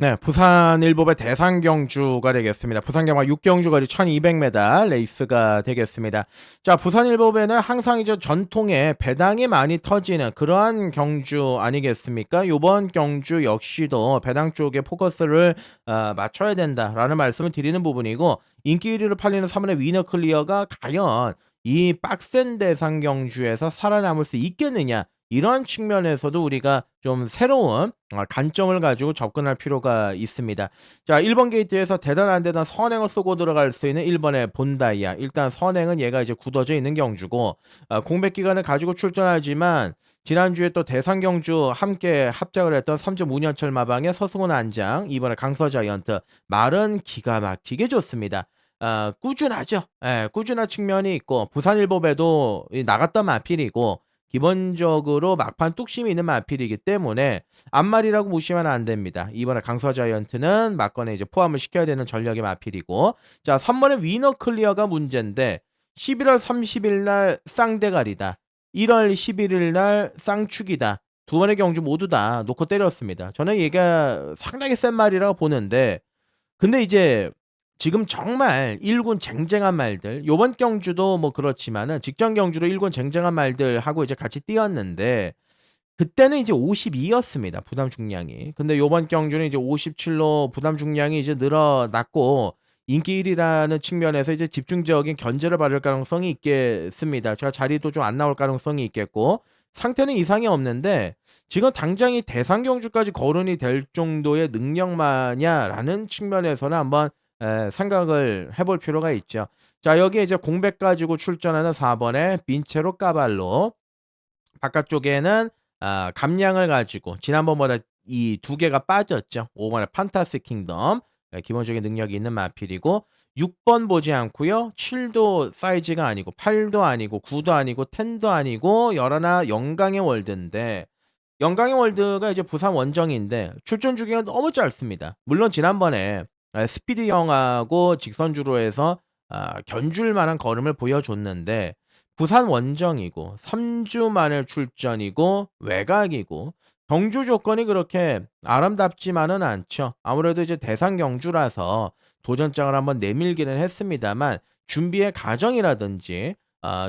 네, 부산 일보의 대상 경주가 되겠습니다. 부산 경마 6경주 거리 1200m 레이스가 되겠습니다. 자, 부산 일보배는 항상 이제 전통의 배당이 많이 터지는 그러한 경주 아니겠습니까? 요번 경주 역시도 배당 쪽에 포커스를 맞춰야 된다라는 말씀을 드리는 부분이고 인기 1위로 팔리는 3번의 위너 클리어가 과연 이 빡센 대상 경주에서 살아남을 수 있겠느냐? 이런 측면에서도 우리가 좀 새로운 관점을 가지고 접근할 필요가 있습니다. 자, 1번 게이트에서 되던 안 되던 선행을 쏘고 들어갈 수 있는 1번의 본다이아. 일단 선행은 얘가 이제 굳어져 있는 경주고 공백 기간을 가지고 출전하지만 지난주에 또 대상 경주 함께 합작을 했던 3점 5년철 마방의 서승훈 안장, 이번에 강서 자이언트 말은 기가 막히게 좋습니다. 꾸준하죠. 예, 꾸준한 측면이 있고 부산일보배도 나갔던 마필이고 기본적으로 막판 뚝심이 있는 마필이기 때문에 앞말이라고 무시하면 안 됩니다. 이번에 강서 자이언트는 막건에 이제 포함을 시켜야 되는 전력의 마필이고 자, 3번의 위너 클리어가 문제인데 11월 30일 날 쌍대가리다. 1월 11일 날 쌍축이다. 두 번의 경주 모두 다 놓고 때렸습니다. 저는 얘가 상당히 센 말이라고 보는데 근데 이제 지금 정말 1군 쟁쟁한 말들 요번 경주도 뭐 그렇지만은 직전 경주로 1군 쟁쟁한 말들하고 이제 같이 뛰었는데 그때는 이제 52였습니다. 부담 중량이. 근데 요번 경주는 이제 57로 부담 중량이 이제 늘어났고 인기 1위라는 측면에서 이제 집중적인 견제를 받을 가능성이 있겠습니다. 제가 자리도 좀 안 나올 가능성이 있겠고 상태는 이상이 없는데 지금 당장 이 대상 경주까지 거론이 될 정도의 능력마냐라는 측면에서는 한번 생각을 해볼 필요가 있죠. 자, 여기에 이제 공백 가지고 출전하는 4번의 빈체로 까발로 바깥쪽에는 감량을 가지고 지난번보다 이 두 개가 빠졌죠. 5번의 판타스 킹덤 기본적인 능력이 있는 마필이고 6번 보지 않고요. 7도 사이즈가 아니고 8도 아니고 9도 아니고 10도 아니고 열하나 영광의 월드인데 영광의 월드가 이제 부산 원정인데 출전 주기가 너무 짧습니다. 물론 지난번에 스피드 형하고 직선주로 해서 견줄 만한 걸음을 보여줬는데 부산 원정이고 3주 만에 출전이고 외곽이고 경주 조건이 그렇게 아름답지만은 않죠. 아무래도 이제 대상 경주라서 도전장을 한번 내밀기는 했습니다만 준비의 과정이라든지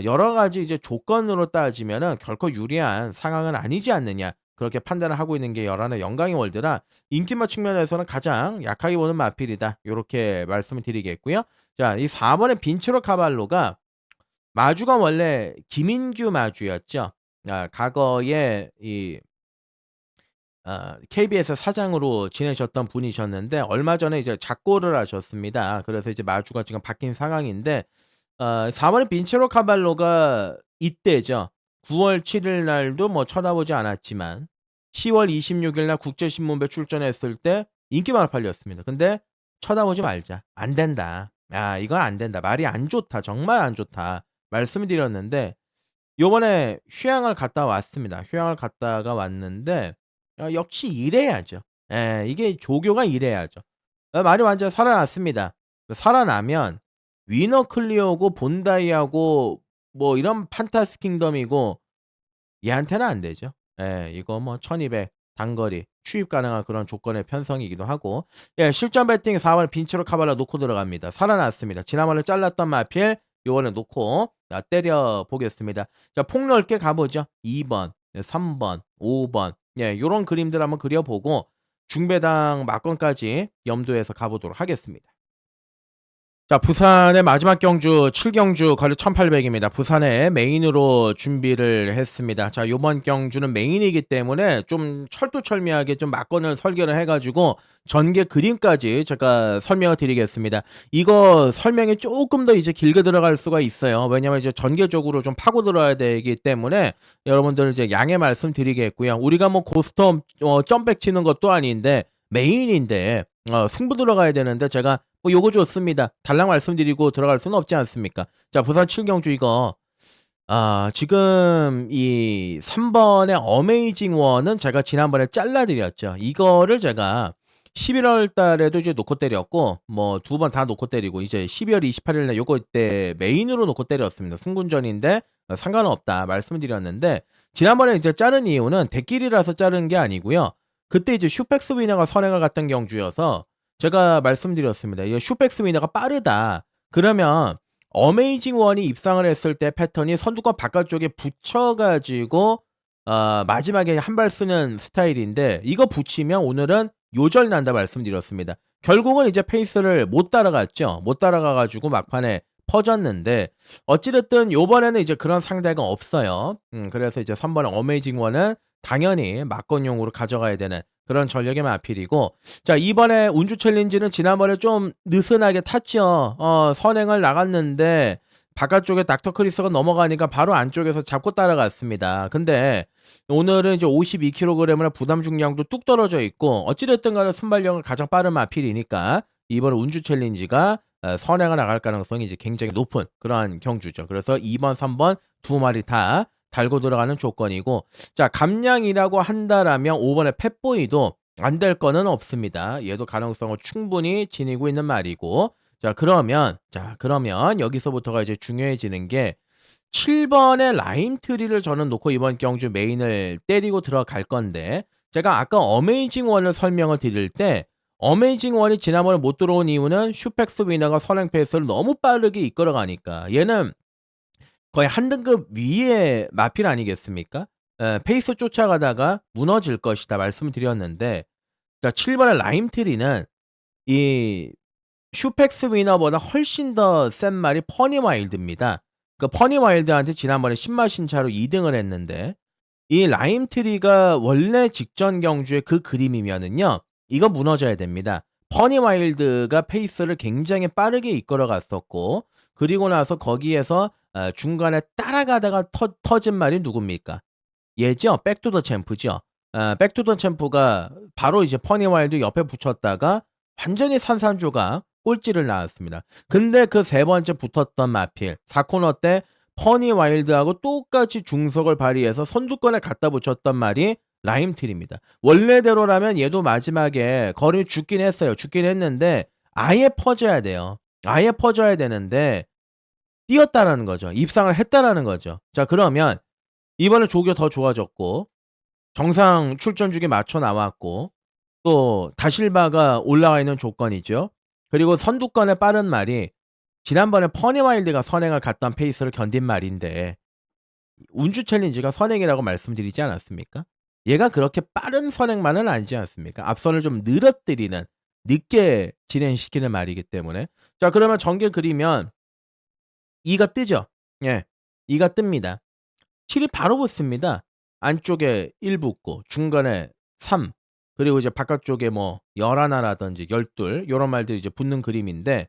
여러 가지 이제 조건으로 따지면은 결코 유리한 상황은 아니지 않느냐. 그렇게 판단을 하고 있는 게 열하나 영광의 월드라 인기마 측면에서는 가장 약하게 보는 마필이다. 요렇게 말씀을 드리겠고요. 자, 이 4번의 빈치로 카발로가 마주가 원래 김인규 마주였죠. 과거에 이 KBS 사장으로 지내셨던 분이셨는데 얼마 전에 이제 작고를 하셨습니다. 그래서 이제 마주가 지금 바뀐 상황인데 4번의 빈체로 카발로가 이때죠. 9월 7일 날도 뭐 쳐다보지 않았지만 10월 26일 날 국제신문배 출전했을 때 인기만을 팔렸습니다. 근데 쳐다보지 말자. 안 된다. 야, 이건 안 된다. 말이 안 좋다. 정말 안 좋다. 말씀을 드렸는데 요번에 휴양을 갔다 왔습니다. 휴양을 갔다가 왔는데 역시 이래야죠. 예. 이게 조교가 이래야죠. 말이 완전 살아났습니다. 살아나면 위너 클리어고 본다이아고 뭐 이런 판타스 킹덤이고 얘한테는 안 되죠. 예. 이거 뭐 1200 단거리 추입 가능한 그런 조건의 편성이기도 하고 예 실전 배팅 4번 빈치로 카발라 놓고 들어갑니다. 살아났습니다. 지난번에 잘랐던 마필 요번에 놓고 때려 보겠습니다. 자 폭넓게 가보죠. 2번, 3번, 5번 예 요런 그림들 한번 그려 보고 중배당 막건까지 염두에서 가보도록 하겠습니다. 자 부산의 마지막 경주 7경주 거리 1800 입니다. 부산에 메인으로 준비를 했습니다. 자 요번 경주는 메인이기 때문에 좀 철두철미하게 좀 막건을 설계를 해 가지고 전개 그림까지 제가 설명을 드리겠습니다. 이거 설명이 쪼끔 더 이제 길게 들어갈 수가 있어요. 왜냐면 이제 전개적으로 좀 파고 들어야 되기 때문에 여러분들 이제 양해 말씀드리겠고요. 우리가 뭐 고스톱 점백 치는 것도 아닌데 메인인데 승부 들어가야 되는데 제가 뭐 요거 좋습니다. 달랑 말씀드리고 들어갈 수는 없지 않습니까? 자 부산 7경주 이거 지금 이 3번의 어메이징 원은 제가 지난번에 잘라 드렸죠. 이거를 제가 11월 달에도 이제 놓고 때렸고 뭐 2번 다 놓고 때리고 이제 12월 28일 날 요거 때 메인으로 놓고 때렸습니다. 승군전인데 상관은 없다 말씀을 드렸는데 지난번에 이제 자른 이유는 대길이라서 자른 게 아니고요. 그때 이제 슈펙스 위너가 선행을 갔던 경주여서 제가 말씀드렸습니다. 이 슈펙스 위너가 빠르다. 그러면 어메이징 원이 입상을 했을 때 패턴이 선두권 바깥쪽에 붙여 가지고 마지막에 한 발 쓰는 스타일인데 이거 붙이면 오늘은 요절 난다 말씀드렸습니다. 결국은 이제 페이스를 못 따라갔죠. 못 따라가 가지고 막판에 퍼졌는데 어찌 됐든 요번에는 이제 그런 상대가 없어요. 그래서 이제 3번의 어메이징 원은 당연히 막건용으로 가져가야 되는 그런 전력의 마필이고 자 이번에 운주 챌린지는 지난번에 좀 느슨하게 탔죠. 선행을 나갔는데 바깥쪽에 닥터 크리스가 넘어가니까 바로 안쪽에서 잡고 따라갔습니다. 근데 오늘은 이제 52kg이나 부담 중량도 뚝 떨어져 있고 어찌 됐든 간에 순발력은 가장 빠른 마필이니까 이번 운주 챌린지가 선행을 나갈 가능성이 이제 굉장히 높은 그러한 경주죠. 그래서 2번, 3번 두 마리 다 달고 들어가는 조건이고 자 감량이라고 한다라면 5번의 펫보이도 안 될 거는 없습니다. 얘도 가능성을 충분히 지니고 있는 말이고 자 그러면 여기서부터가 이제 중요해지는 게 7번의 라임트리를 저는 놓고 이번 경주 메인을 때리고 들어갈 건데 제가 아까 어메이징 원을 설명을 드릴 때 어메이징 원이 지난번에 못 들어온 이유는 슈펙스 위너가 선행 페이스를 너무 빠르게 이끌어 가니까 얘는 거의 한 등급 위의 마필 아니겠습니까? 페이스 쫓아가다가 무너질 것이다 말씀을 드렸는데 자 7번의 라임트리는 이 슈펙스 위너보다 훨씬 더 센 말이 퍼니 와일드입니다. 그 퍼니 와일드한테 지난번에 신마신차로 2등을 했는데 이 라임트리가 원래 직전 경주의 그 그림이면은요. 이거 무너져야 됩니다. 퍼니 와일드가 페이스를 굉장히 빠르게 이끌어 갔었고 그리고 나서 거기에서 중간에 따라가다가 터진 말이 누굽니까? 얘죠. 백투 더 챔프죠. 백투 더 챔프가 바로 이제 퍼니 와일드 옆에 붙였다가 완전히 산산조각 꼴찌를 낳았습니다. 근데 그 세 번째 붙었던 마필 4코너 때 퍼니 와일드하고 똑같이 중속을 발휘해서 선두권에 갖다 붙였던 말이 라임트리입니다. 원래대로라면 얘도 마지막에 거리 죽긴 했어요. 죽긴 했는데 아예 퍼져야 돼요. 아예 퍼져야 되는데 뛰었다라는 거죠. 입상을 했다라는 거죠. 자 그러면 이번에 조교 더 좋아졌고 정상 출전주기 맞춰 나왔고 또 다실바가 올라와 있는 조건이죠. 그리고 선두권의 빠른 말이 지난번에 퍼니 와일드가 선행을 갔던 페이스를 견딘 말인데 운주 챌린지가 선행이라고 말씀드리지 않았습니까? 얘가 그렇게 빠른 선행만은 아니지 않습니까? 앞선을 좀 늘어뜨리는 늦게 진행시키는 말이기 때문에 자 그러면 전개 그리면 2가 뜨죠. 예. 2가 뜹니다. 7이 바로 붙습니다. 안쪽에 1 붙고 중간에 3 그리고 이제 바깥쪽에 뭐 11라든지 12 요런 말들이 이제 붙는 그림인데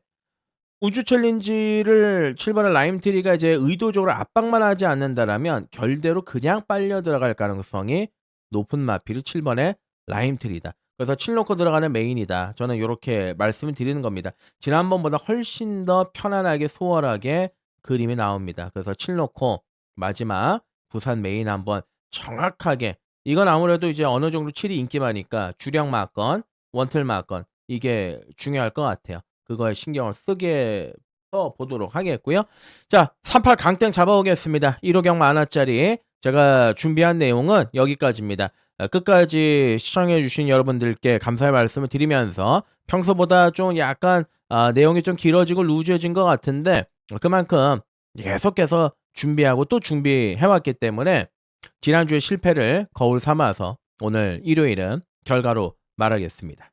우주 챌린지를 7번의 라임트리가 이제 의도적으로 압박만 하지 않는다라면 결대로 그냥 빨려 들어갈 가능성이 높은 마필이 7번의 라임트리다. 그래서 7 놓고 들어가는 메인이다. 저는 요렇게 말씀을 드리는 겁니다. 지난번보다 훨씬 더 편안하게 수월하게 그림이 나옵니다. 그래서 7 놓고 마지막 부산 메인 한번 정확하게 이건 아무래도 이제 어느 정도 7이 인기 많으니까 주력 마건, 원틀 마건 이게 중요할 것 같아요. 그거에 신경을 쓰게 보도록 하겠고요. 자, 38 강땡 잡아오겠습니다. 1호경 만화짜리 제가 준비한 내용은 여기까지입니다. 끝까지 시청해주신 여러분들께 감사의 말씀을 드리면서 평소보다 좀 약간 내용이 좀 길어지고 루즈해진 것 같은데 그만큼 계속해서 준비하고 또 준비해왔기 때문에 지난주에 실패를 거울 삼아서 오늘 일요일은 결과로 말하겠습니다.